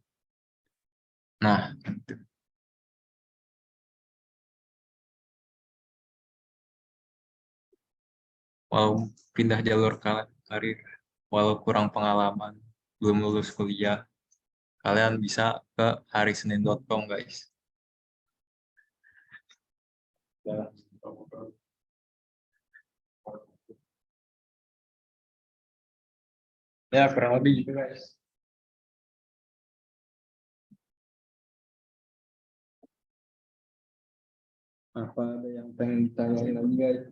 Nah, gitu. Walau pindah jalur karir, walau kurang pengalaman, belum lulus kuliah, kalian bisa ke harisenin.com guys. Ya, kurang lebih gitu guys. Apa ada yang pengen ditanyain lagi guys?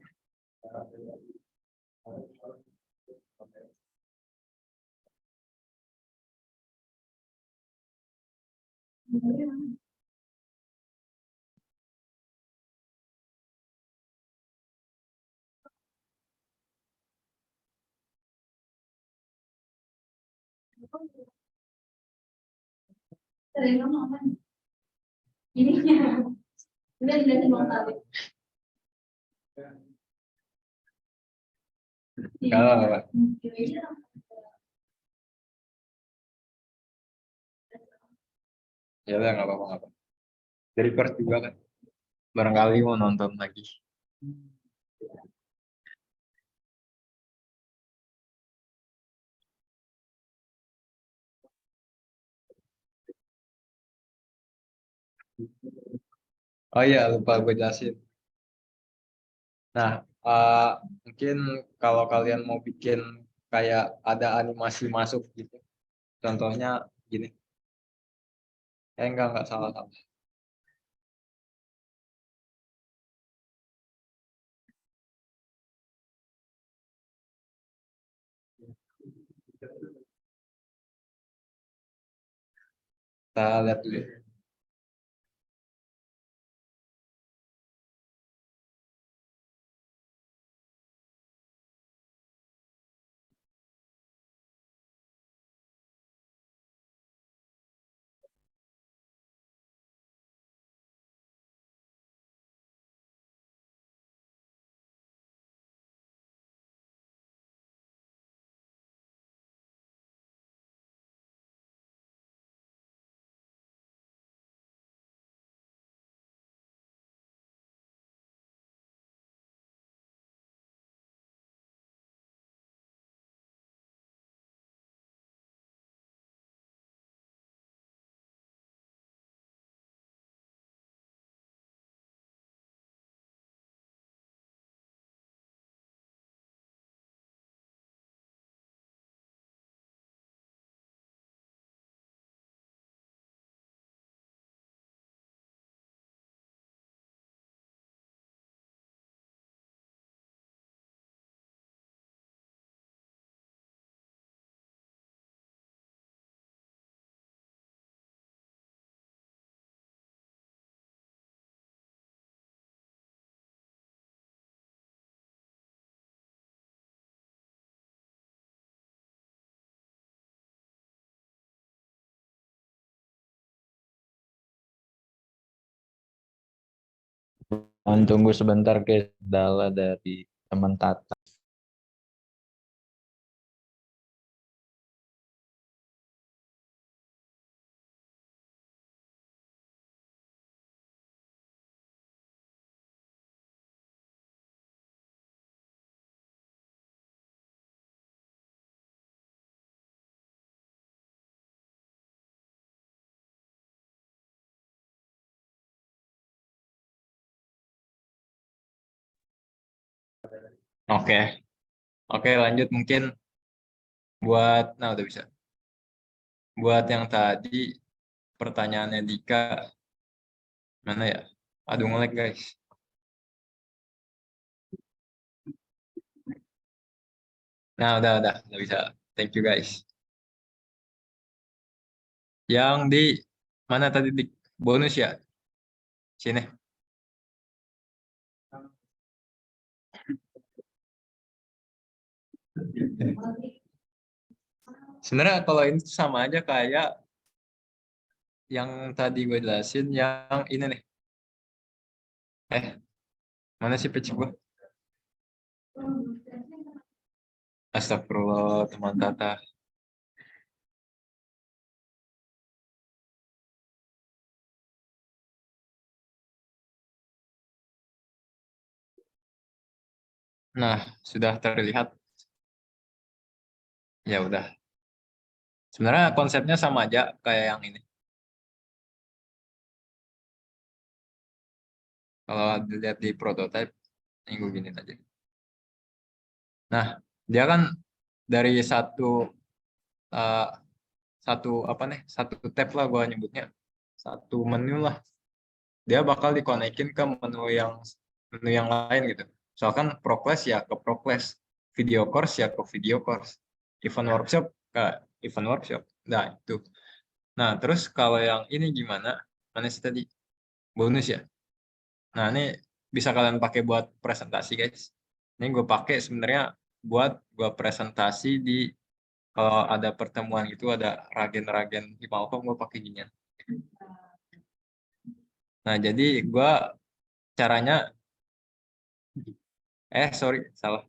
Kalau ya udah nggak apa-apa nggak apa-apa. Dari first juga kan. Barangkali mau nonton lagi. Oh iya, lupa gue jelasin. Nah, mungkin kalau kalian mau bikin kayak ada animasi masuk gitu. Contohnya gini. Enggak salah. Kita lihat dulu. Mohon tunggu sebentar guys, kendala dari teman Tata. Oke, lanjut mungkin buat, nah udah bisa. Buat yang tadi pertanyaannya Dika, mana ya? Aduh nge-lag guys. Nah udah bisa. Thank you guys. Yang di mana tadi di bonus ya? Sini. Sebenarnya kalau ini tuh sama aja kayak yang tadi gue jelasin yang ini nih. Mana sih page gue? Astagfirullah teman Tata. Nah, sudah terlihat. Ya udah. Sebenarnya konsepnya sama aja kayak yang ini. Kalau dilihat di prototype, ini gue gini aja. Nah, dia kan dari eh, satu tab lah gue nyebutnya, satu menu lah. Dia bakal dikonekin ke menu yang lain gitu. Misalkan Proclass ya ke Proclass, video course ya ke video course, event workshop ke event workshop. Nah, itu. Nah, terus kalau yang ini gimana? Mana sih tadi? Bonus ya? Nah, ini bisa kalian pakai buat presentasi, guys. Ini gue pakai sebenarnya buat gue presentasi di kalau ada pertemuan gitu, ada ragen-ragen Himalcom, gue pakai ginian. Nah, jadi gue caranya, sorry, salah.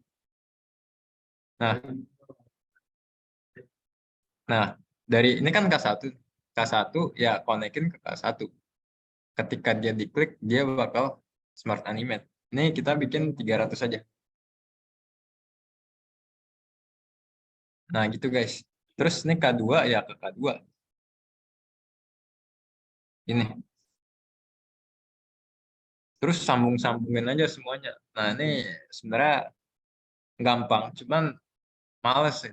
Nah, dari ini kan K1. K1 ya konekin ke K1. Ketika dia diklik, dia bakal Smart Animate. Ini kita bikin 300 aja. Nah, gitu guys. Terus ini K2 ya ke K2. Ini. Terus sambung-sambungin aja semuanya. Nah, ini sebenarnya gampang, cuman males ya.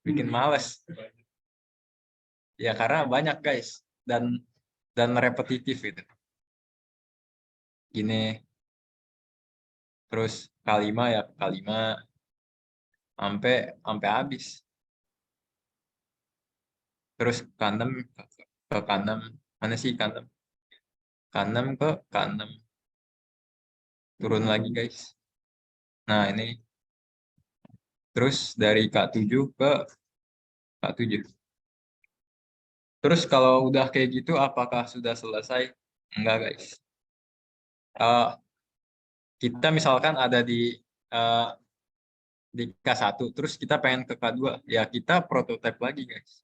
Bikin males. Ya karena banyak guys dan repetitif itu. Gini. Terus K5 ya K5 sampai habis. Terus K6 ke K6. Mana sih K6? K6 ke K6. Turun lagi guys. Nah, ini. Terus dari K7 ke K7. Terus kalau udah kayak gitu, apakah sudah selesai? Enggak, guys. Kita misalkan ada di K1, terus kita pengen ke K2, ya kita prototype lagi, guys.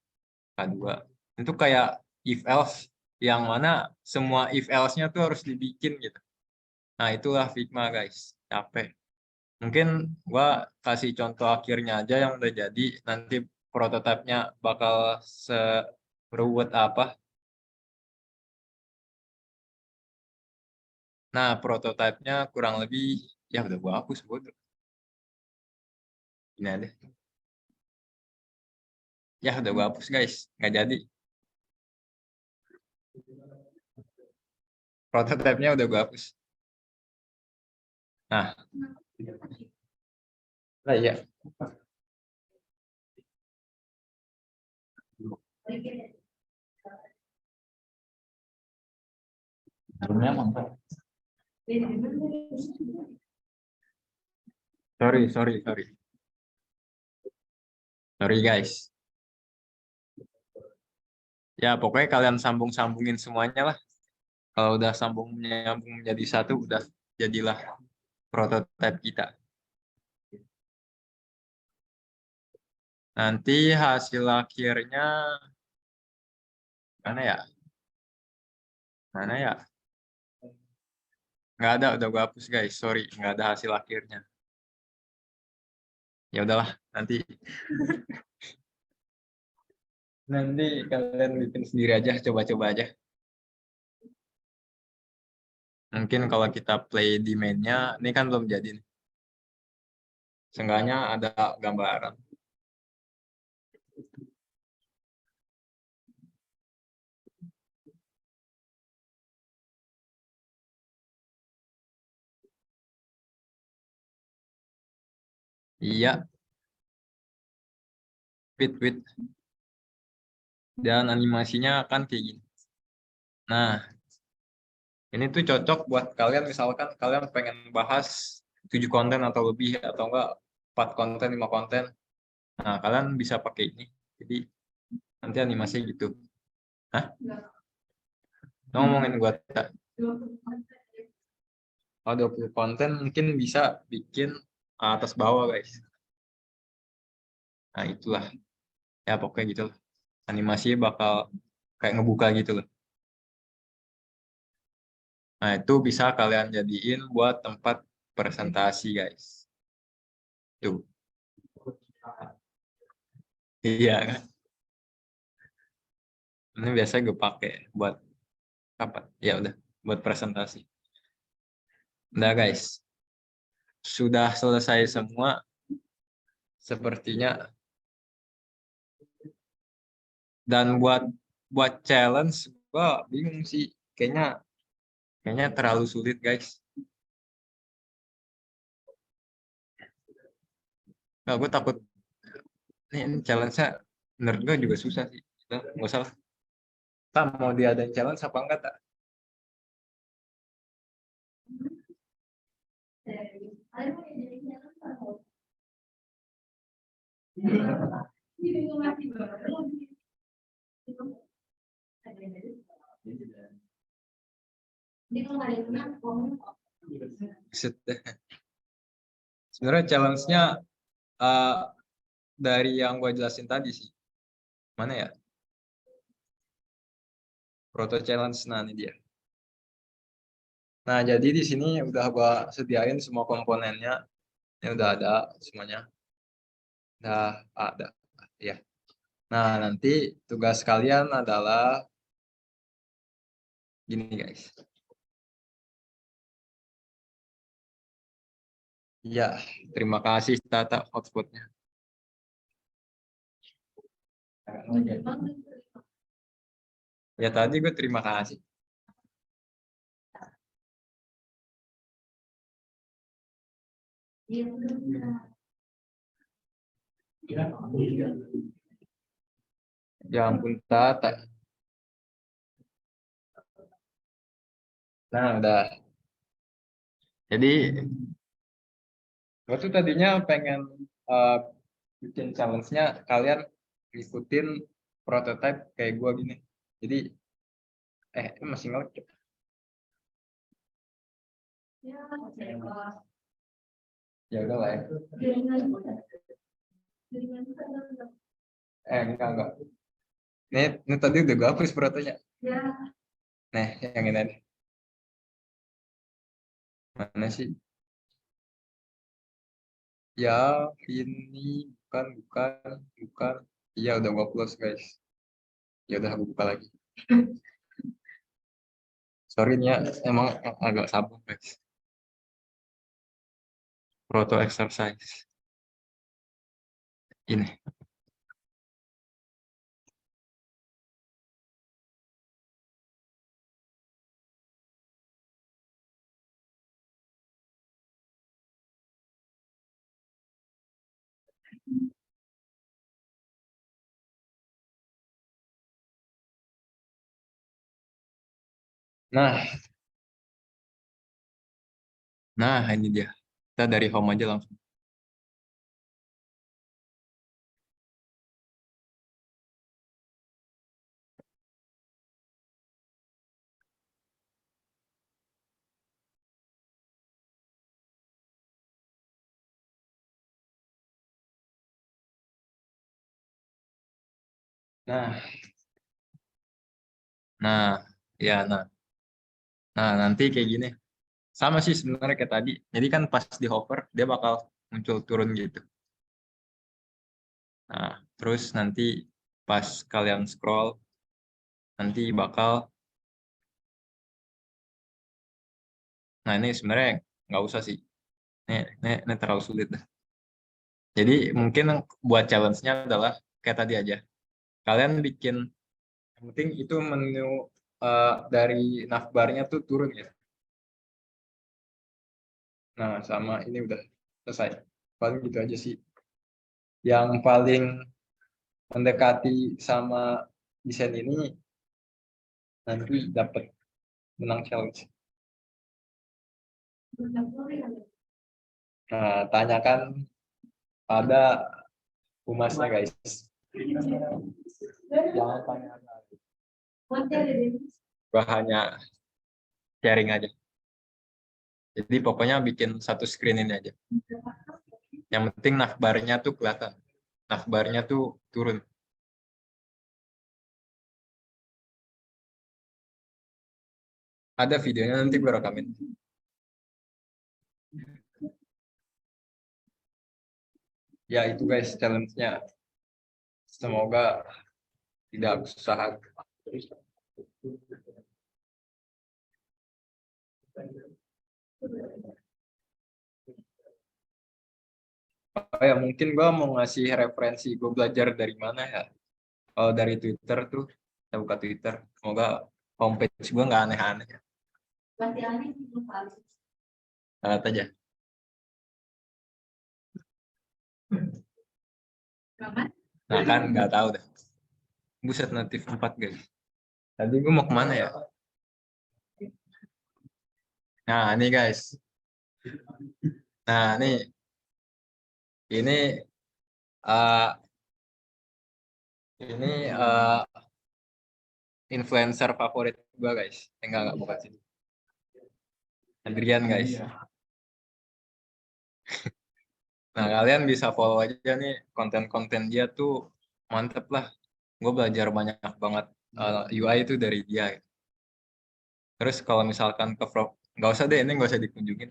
K2. Itu kayak if else, yang mana semua if else-nya tuh harus dibikin gitu. Nah, itulah Figma, guys. Capek. Mungkin gua kasih contoh akhirnya aja yang udah jadi, nanti prototipenya bakal seruwet apa. Nah, prototipenya kurang lebih, ya udah gua hapus bodoh. Ini ada. Ya udah gua hapus guys, nggak jadi. Prototipenya udah gua hapus. Nah, iya. Sorry guys. Ya pokoknya kalian sambung-sambungin semuanya lah. Kalau udah nyambung menjadi satu, udah jadilah prototipe kita. Nanti hasil akhirnya mana ya? Mana ya? Nggak ada, udah gue hapus guys. Sorry, nggak ada hasil akhirnya. Ya udahlah, nanti kalian bikin sendiri aja, coba-coba aja. Mungkin kalau kita play di mainnya, ini kan belum jadi. Seenggaknya ada gambaran. Iya. Wait. Dan animasinya kan kayak gini. Nah, ini tuh cocok buat kalian misalkan kalian pengen bahas 7 konten atau lebih atau enggak 4 konten, 5 konten. Nah, kalian bisa pakai ini. Jadi nanti animasinya gitu. Hah? Ngomongin buat kalau 20 konten mungkin bisa bikin atas bawah, guys. Nah, itulah. Ya, pokoknya gitu lah. Animasinya bakal kayak ngebuka gitu loh. Nah, itu bisa kalian jadiin buat tempat presentasi, guys. Tuh. Iya kan? Ini biasanya gue pakai buat apa? Ya udah, buat presentasi. Udah, guys. Sudah selesai semua. Sepertinya. Dan buat challenge, gue bingung sih. Kayaknya terlalu sulit, guys. Nah, gue takut ini challenge-nya menurut gue juga susah sih. Nggak usah lah. Tak mau diadain challenge apa enggak tak? Buset deh. Sebenarnya challenge-nya dari yang gue jelasin tadi sih. Mana ya? Proto challenge, nah ini dia. Nah, jadi di sini udah gua sediain semua komponennya. Ini udah ada semuanya. Udah ada. Ya. Nah, nanti tugas kalian adalah gini, guys. Ya, terima kasih Tata hotspotnya. Ya, tadi gue terima kasih. Ya ampun Tata. Nah, udah. Jadi, gue tuh tadinya pengen bikin challenge-nya kalian ngikutin prototype kayak gue gini. Jadi, ini masih ngelucu. Ya udah lah ya. Enggak. Ini tadi udah gue hapus protonya. Nah, yang ini nih. Mana sih? Ya, ini bukan. Iya, udah gua close, guys. Ya udah aku buka lagi. Sorry nih ya, emang agak sabar, guys. Proto exercise. Ini. Nah, ini dia. Kita dari home aja langsung. Nah, ya, nah nanti kayak gini. Sama sih sebenarnya kayak tadi. Jadi kan pas di hover dia bakal muncul turun gitu. Nah, terus nanti pas kalian scroll nanti bakal. Nah, ini sebenarnya nggak usah sih. Ini terlalu sulit dah. Jadi mungkin buat challenge-nya adalah kayak tadi aja. Kalian bikin, yang penting itu menu dari navbarnya tuh turun ya. Nah, sama ini udah selesai. Paling gitu aja sih. Yang paling mendekati sama desain ini nanti dapat menang challenge. Nah, tanyakan pada humasnya, guys. Jangan tanya. Gua hanya sharing aja. Jadi pokoknya bikin satu screen ini aja. Yang penting navbarnya tuh kelihatan. Navbarnya tuh turun. Ada videonya nanti gue rekamin. Ya itu guys challenge-nya. Semoga tidak kesusahan. Oh ya mungkin gue mau ngasih referensi gue belajar dari mana ya. Kalau dari Twitter tuh, saya buka Twitter. Semoga homepage gue nggak aneh-aneh. Lihat aja. Nah kan nggak tahu deh. Buset notif 4 guys. Tadi gue mau kemana ya? Nah, ini guys. Nah, ini eh, ini influencer favorit gue guys. Enggak bukan sih. Adrian guys. Nah, kalian bisa follow aja nih konten-konten dia tuh mantep lah. Gue belajar banyak banget UI itu dari dia. Terus kalau misalkan ke nggak usah deh, ini nggak usah dikunjungin.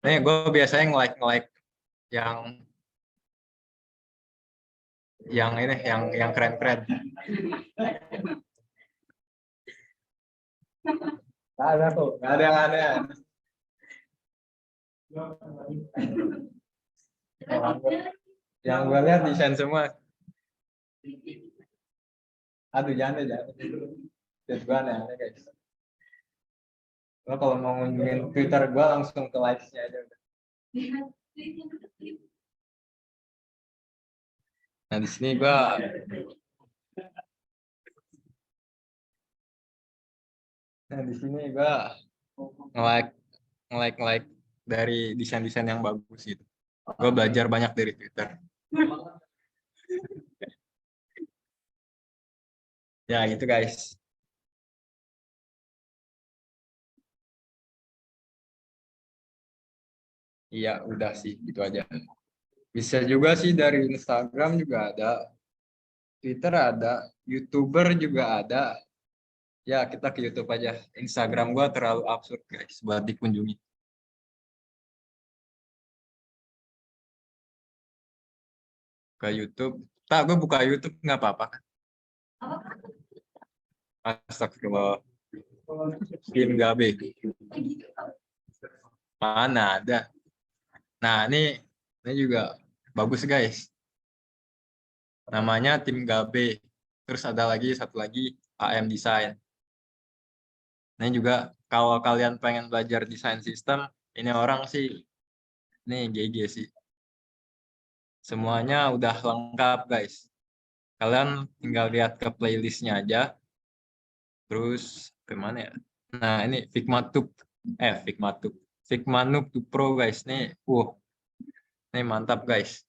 Nih, gue biasanya nge-like yang ini, yang keren-keren. Nggak ada kok, nggak ada yang aneh. Yang gue lihat desain semua. Aduh, jangan. Lihat gue aneh guys. Lo kalau mau ngunjungin Twitter gue langsung ke likes-nya aja. Nah, di sini gue nge-like dari desain-desain yang bagus gitu. Gue belajar banyak dari Twitter. Ya gitu guys. Iya udah sih gitu aja. Bisa juga sih dari Instagram juga ada, Twitter ada, YouTuber juga ada. Ya kita ke YouTube aja. Instagram gua terlalu absurd guys buat dikunjungi. Ke YouTube. Tak, gue buka YouTube nggak apa-apa kan? Astagfirullah. Tim Gabe. Mana ada. Nah ini juga bagus guys. Namanya Tim Gabe. Terus ada lagi satu lagi AM Design. Ini juga kalau kalian pengen belajar desain sistem, ini orang sih, ini GG sih. Semuanya udah lengkap guys. Kalian tinggal lihat ke playlistnya aja. Terus kemana ya? Nah ini Figma Noob to Pro guys. Ini mantap guys.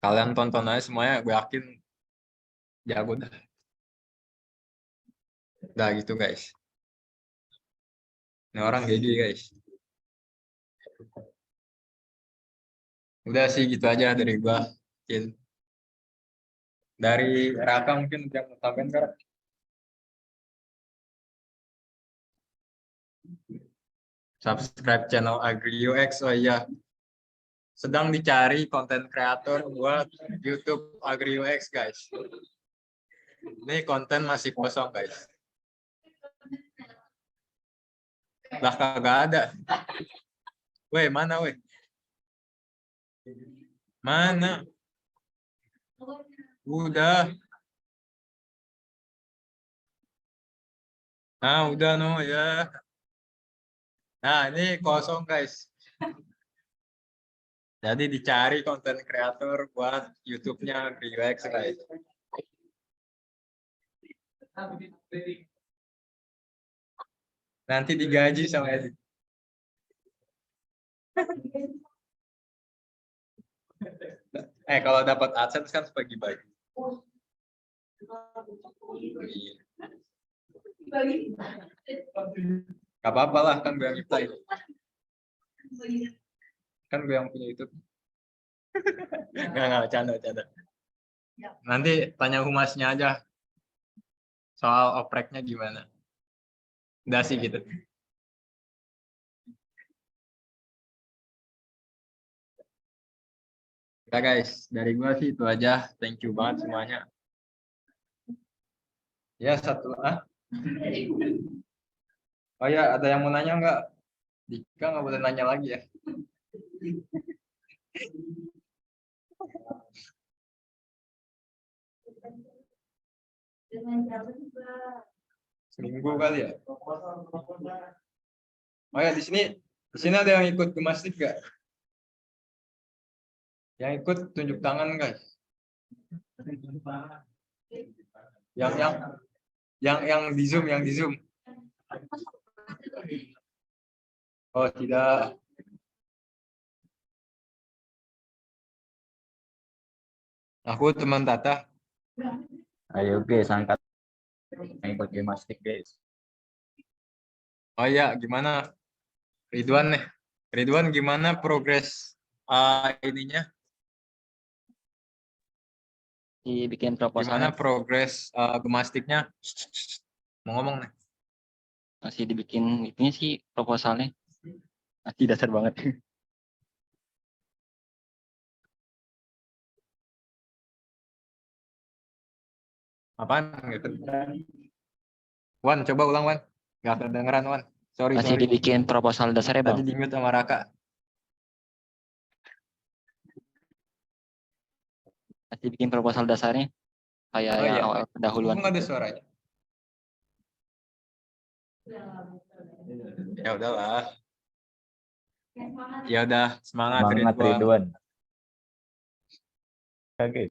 Kalian tonton aja semuanya, gue yakin jago dah. Udah gitu guys. Ini orang GG guys. Udah sih gitu aja dari gua. Mungkin dari Raka mungkin yang mau tambahin kan? Subscribe channel Agri UX. Oh iya. Sedang dicari konten kreator buat YouTube Agri UX guys. Ini konten masih kosong guys. Lah kagak ada. Weh, mana weh? Mana? Udah. Nah, udah no ya. Nah, ini kosong guys. Jadi dicari konten kreator buat YouTube-nya Agri UX guys. Nanti digaji sama Edi. Kalau dapat AdSense kan bagi-bagi. Gak apa-apa lah, kan gue yang apply. Kan gue yang punya YouTube. Nggak, canda. Nanti tanya humasnya aja. Soal opreknya gimana. Udah sih gitu. Ya guys, dari gue sih itu aja. Thank you banget semuanya. Ya, satu. Oh ya, ada yang mau nanya nggak? Dika nggak boleh nanya lagi ya. Seminggu kali ya. Oh ya, di sini ada yang ikut gimnastik nggak? Yang ikut tunjuk tangan guys. Yang di Zoom, yang di Zoom. Oh, tidak. Aku teman Tata. Ayo guys, angkat yang ikut gimnastik guys. Oh iya, gimana? Ridwan nih. Ridwan gimana progres ininya? Dibikin Gimana proposalnya progres gimnastiknya? Mau ngomong nih. masih dibikin itunya sih proposalnya masih dasar banget. Apaan gitu? Wan, coba ulang Wan. Gak kedengeran Wan. Sorry, Masih sorry. dibikin proposal dasarnya bang. Tadi di mute sama Raka. Masih bikin proposal dasarnya kayak Oh yang iya. awal pendahuluan. Emang ada suaranya? Ya udahlah. Ya udah, semangat Semangat Ridwan. Ridwan. Oke.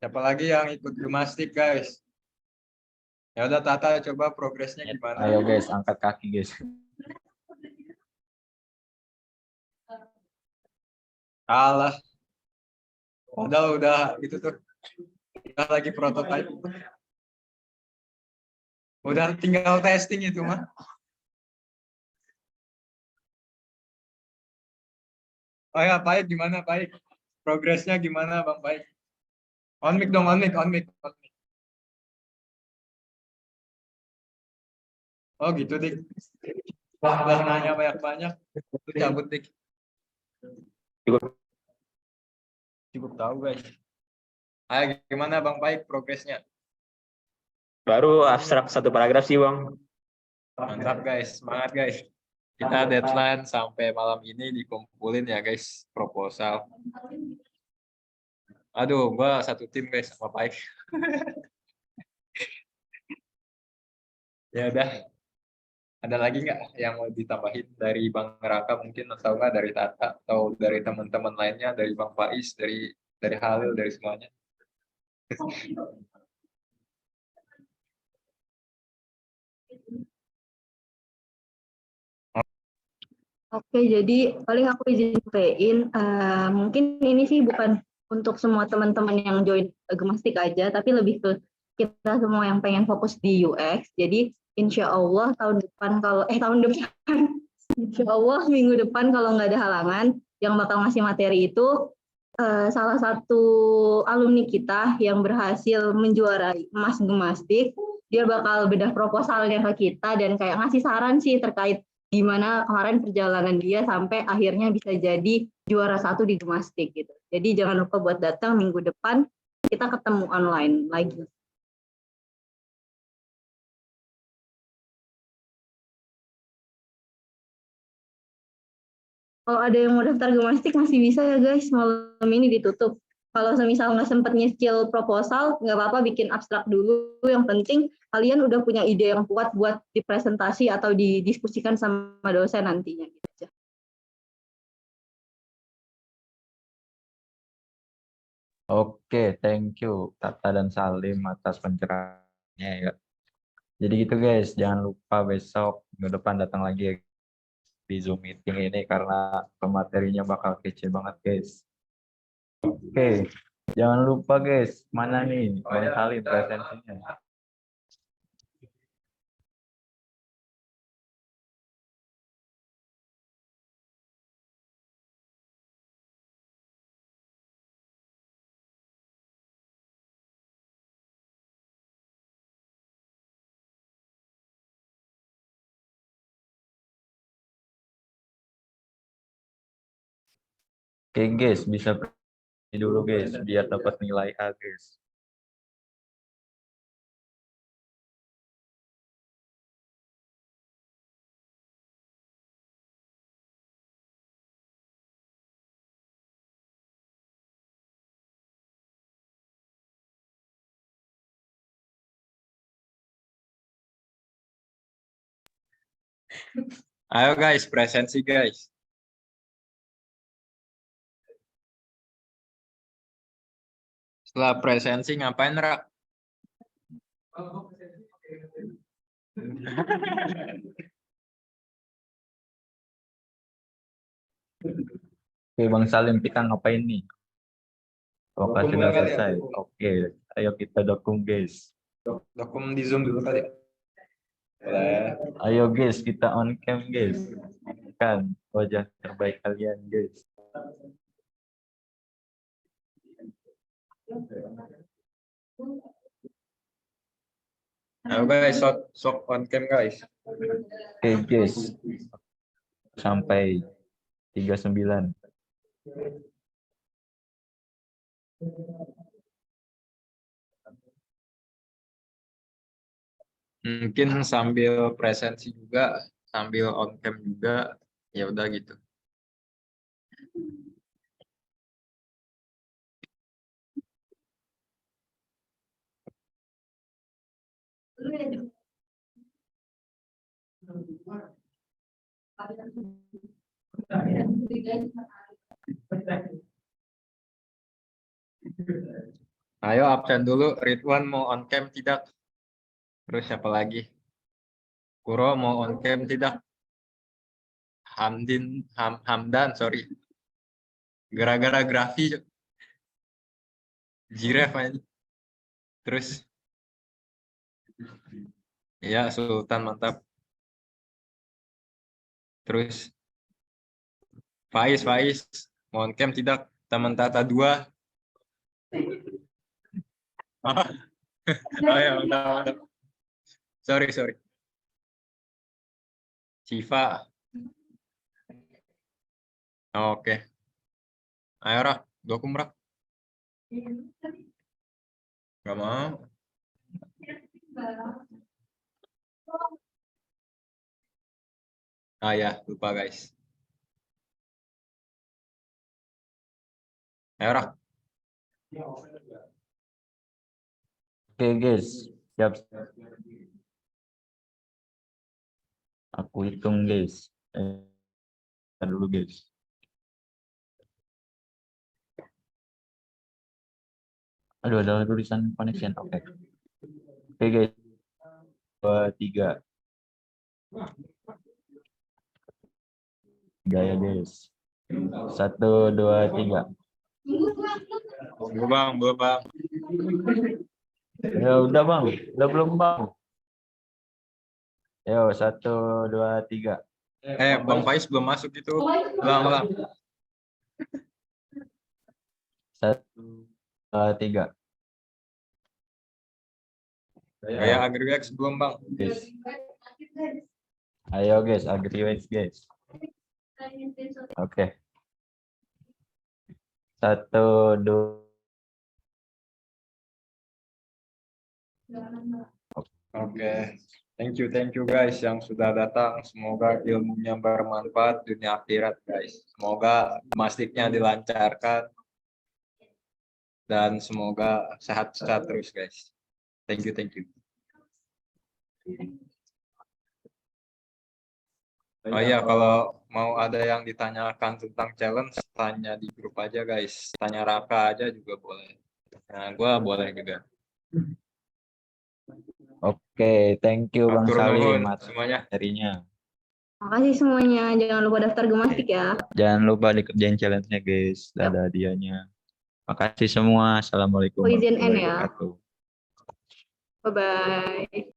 Siapa lagi yang ikut gimnastik, guys? Ya udah Tata, coba progresnya gimana? Ayo guys, angkat kaki guys. Kalah. Udah itu tuh. Udah lagi prototype. Udah tinggal testing itu mah. Oh ya, Baik gimana Baik? Progresnya gimana Bang Baik? On mic dong, on mic, on mic. On mic. Oh gitu Dik. Udah nanya banyak-banyak. Lu cabut Dik. Cukup tahu guys. Ayo gimana Bang Baik progresnya? Baru abstrak satu paragraf sih bang. Mantap guys, semangat guys. Kita deadline sampai malam ini dikumpulin ya guys proposal. Aduh, gua satu tim guys sama Baik. Ya udah. Ada lagi nggak yang mau ditambahin dari Bang Raka mungkin atau nggak dari Tata atau dari teman-teman lainnya, dari Bang Faiz, dari Halil, dari semuanya. Oke, jadi paling aku izin sampaikan, mungkin ini sih bukan untuk semua teman-teman yang join Gemastik aja, tapi lebih ke kita semua yang pengen fokus di UX. Jadi insya Allah tahun depan insya Allah minggu depan kalau nggak ada halangan, yang bakal ngasih materi itu salah satu alumni kita yang berhasil menjuarai emas Gemastik. Dia bakal bedah proposalnya ke kita dan kayak ngasih saran sih terkait gimana kemarin perjalanan dia sampai akhirnya bisa jadi juara 1 di Gemastik gitu. Jadi jangan lupa buat datang minggu depan, kita ketemu online lagi. Kalau ada yang mau daftar Gemastik masih bisa ya guys, malam ini ditutup. Kalau semisal nggak sempat nge-skill proposal, nggak apa-apa bikin abstrak dulu. Yang penting kalian udah punya ide yang kuat buat dipresentasi atau didiskusikan sama dosen nantinya. Gitu aja. Oke, thank you Tata dan Salim atas pencerahannya ya. Jadi gitu guys, jangan lupa besok minggu depan datang lagi ya di Zoom meeting ini karena pematerinya bakal kece banget guys. Oke, jangan lupa guys, mana nih Bang Salim presensinya. Oke guys, bisa dulu guys biar dapat nilai A guys. Ayo guys, presensi guys. Setelah presensi ngapain, Rak? Oke, Bang Salim, kita ngapain nih? Apakah sudah selesai? Oke, ayo kita dukung guys. Dokum di Zoom dulu kali. Boleh. Ayo guys, kita on cam guys. Kan wajah terbaik kalian guys. Ayo guys, sok on cam guys. Oke guys. Sampai 39. Mungkin sambil presensi juga, sambil on cam juga, ya udah gitu. Ayo absen dulu, Ridwan mau on cam tidak? Terus siapa lagi? Kuro mau on cam tidak? Hamdan, sorry. Gara-gara grafi. Jiref aja. Terus. Ya, Sultan mantap. Terus. Faiz, mau on cam tidak? Teman Tata 2. Oh ya, mantap. Sorry. Siva. Oke. Ayo, Rak. Dokum, Rak. Gak mau. Ah ya, lupa guys. Ayo, Rak. Oke guys, siap. Aku hitung guys. Dulu guys. Aduh, ada tulisan connection. Oke. Oke guys. 2, 3. Gaya guys. 1, 2, 3. Belum bang. Ya udah bang, udah belum bang. Yo 1, 2, 3. Bang Faiz belum masuk itu. Ulang. 1, 2, 3. Kayak agregax belum bang. Guys. Ayo guys, agregax guys. Oke. 1, 2. Oke. Thank you guys yang sudah datang. Semoga ilmunya bermanfaat dunia akhirat guys. Semoga mastiknya dilancarkan. Dan semoga sehat-sehat terus guys. Thank you. Oh iya, kalau mau ada yang ditanyakan tentang challenge, tanya di grup aja guys. Tanya Raka aja juga boleh. Nah, gue boleh juga. Oke, thank you Bang Atur Salim nuhun semuanya. materinya. Makasih semuanya. Jangan lupa daftar gemastik ya. Jangan lupa dikerjain challenge-nya guys. Ada hadiahnya. Makasih semua. Assalamualaikum Oh, izin N warahmatullahi ya. wabarakatuh. Bye-bye.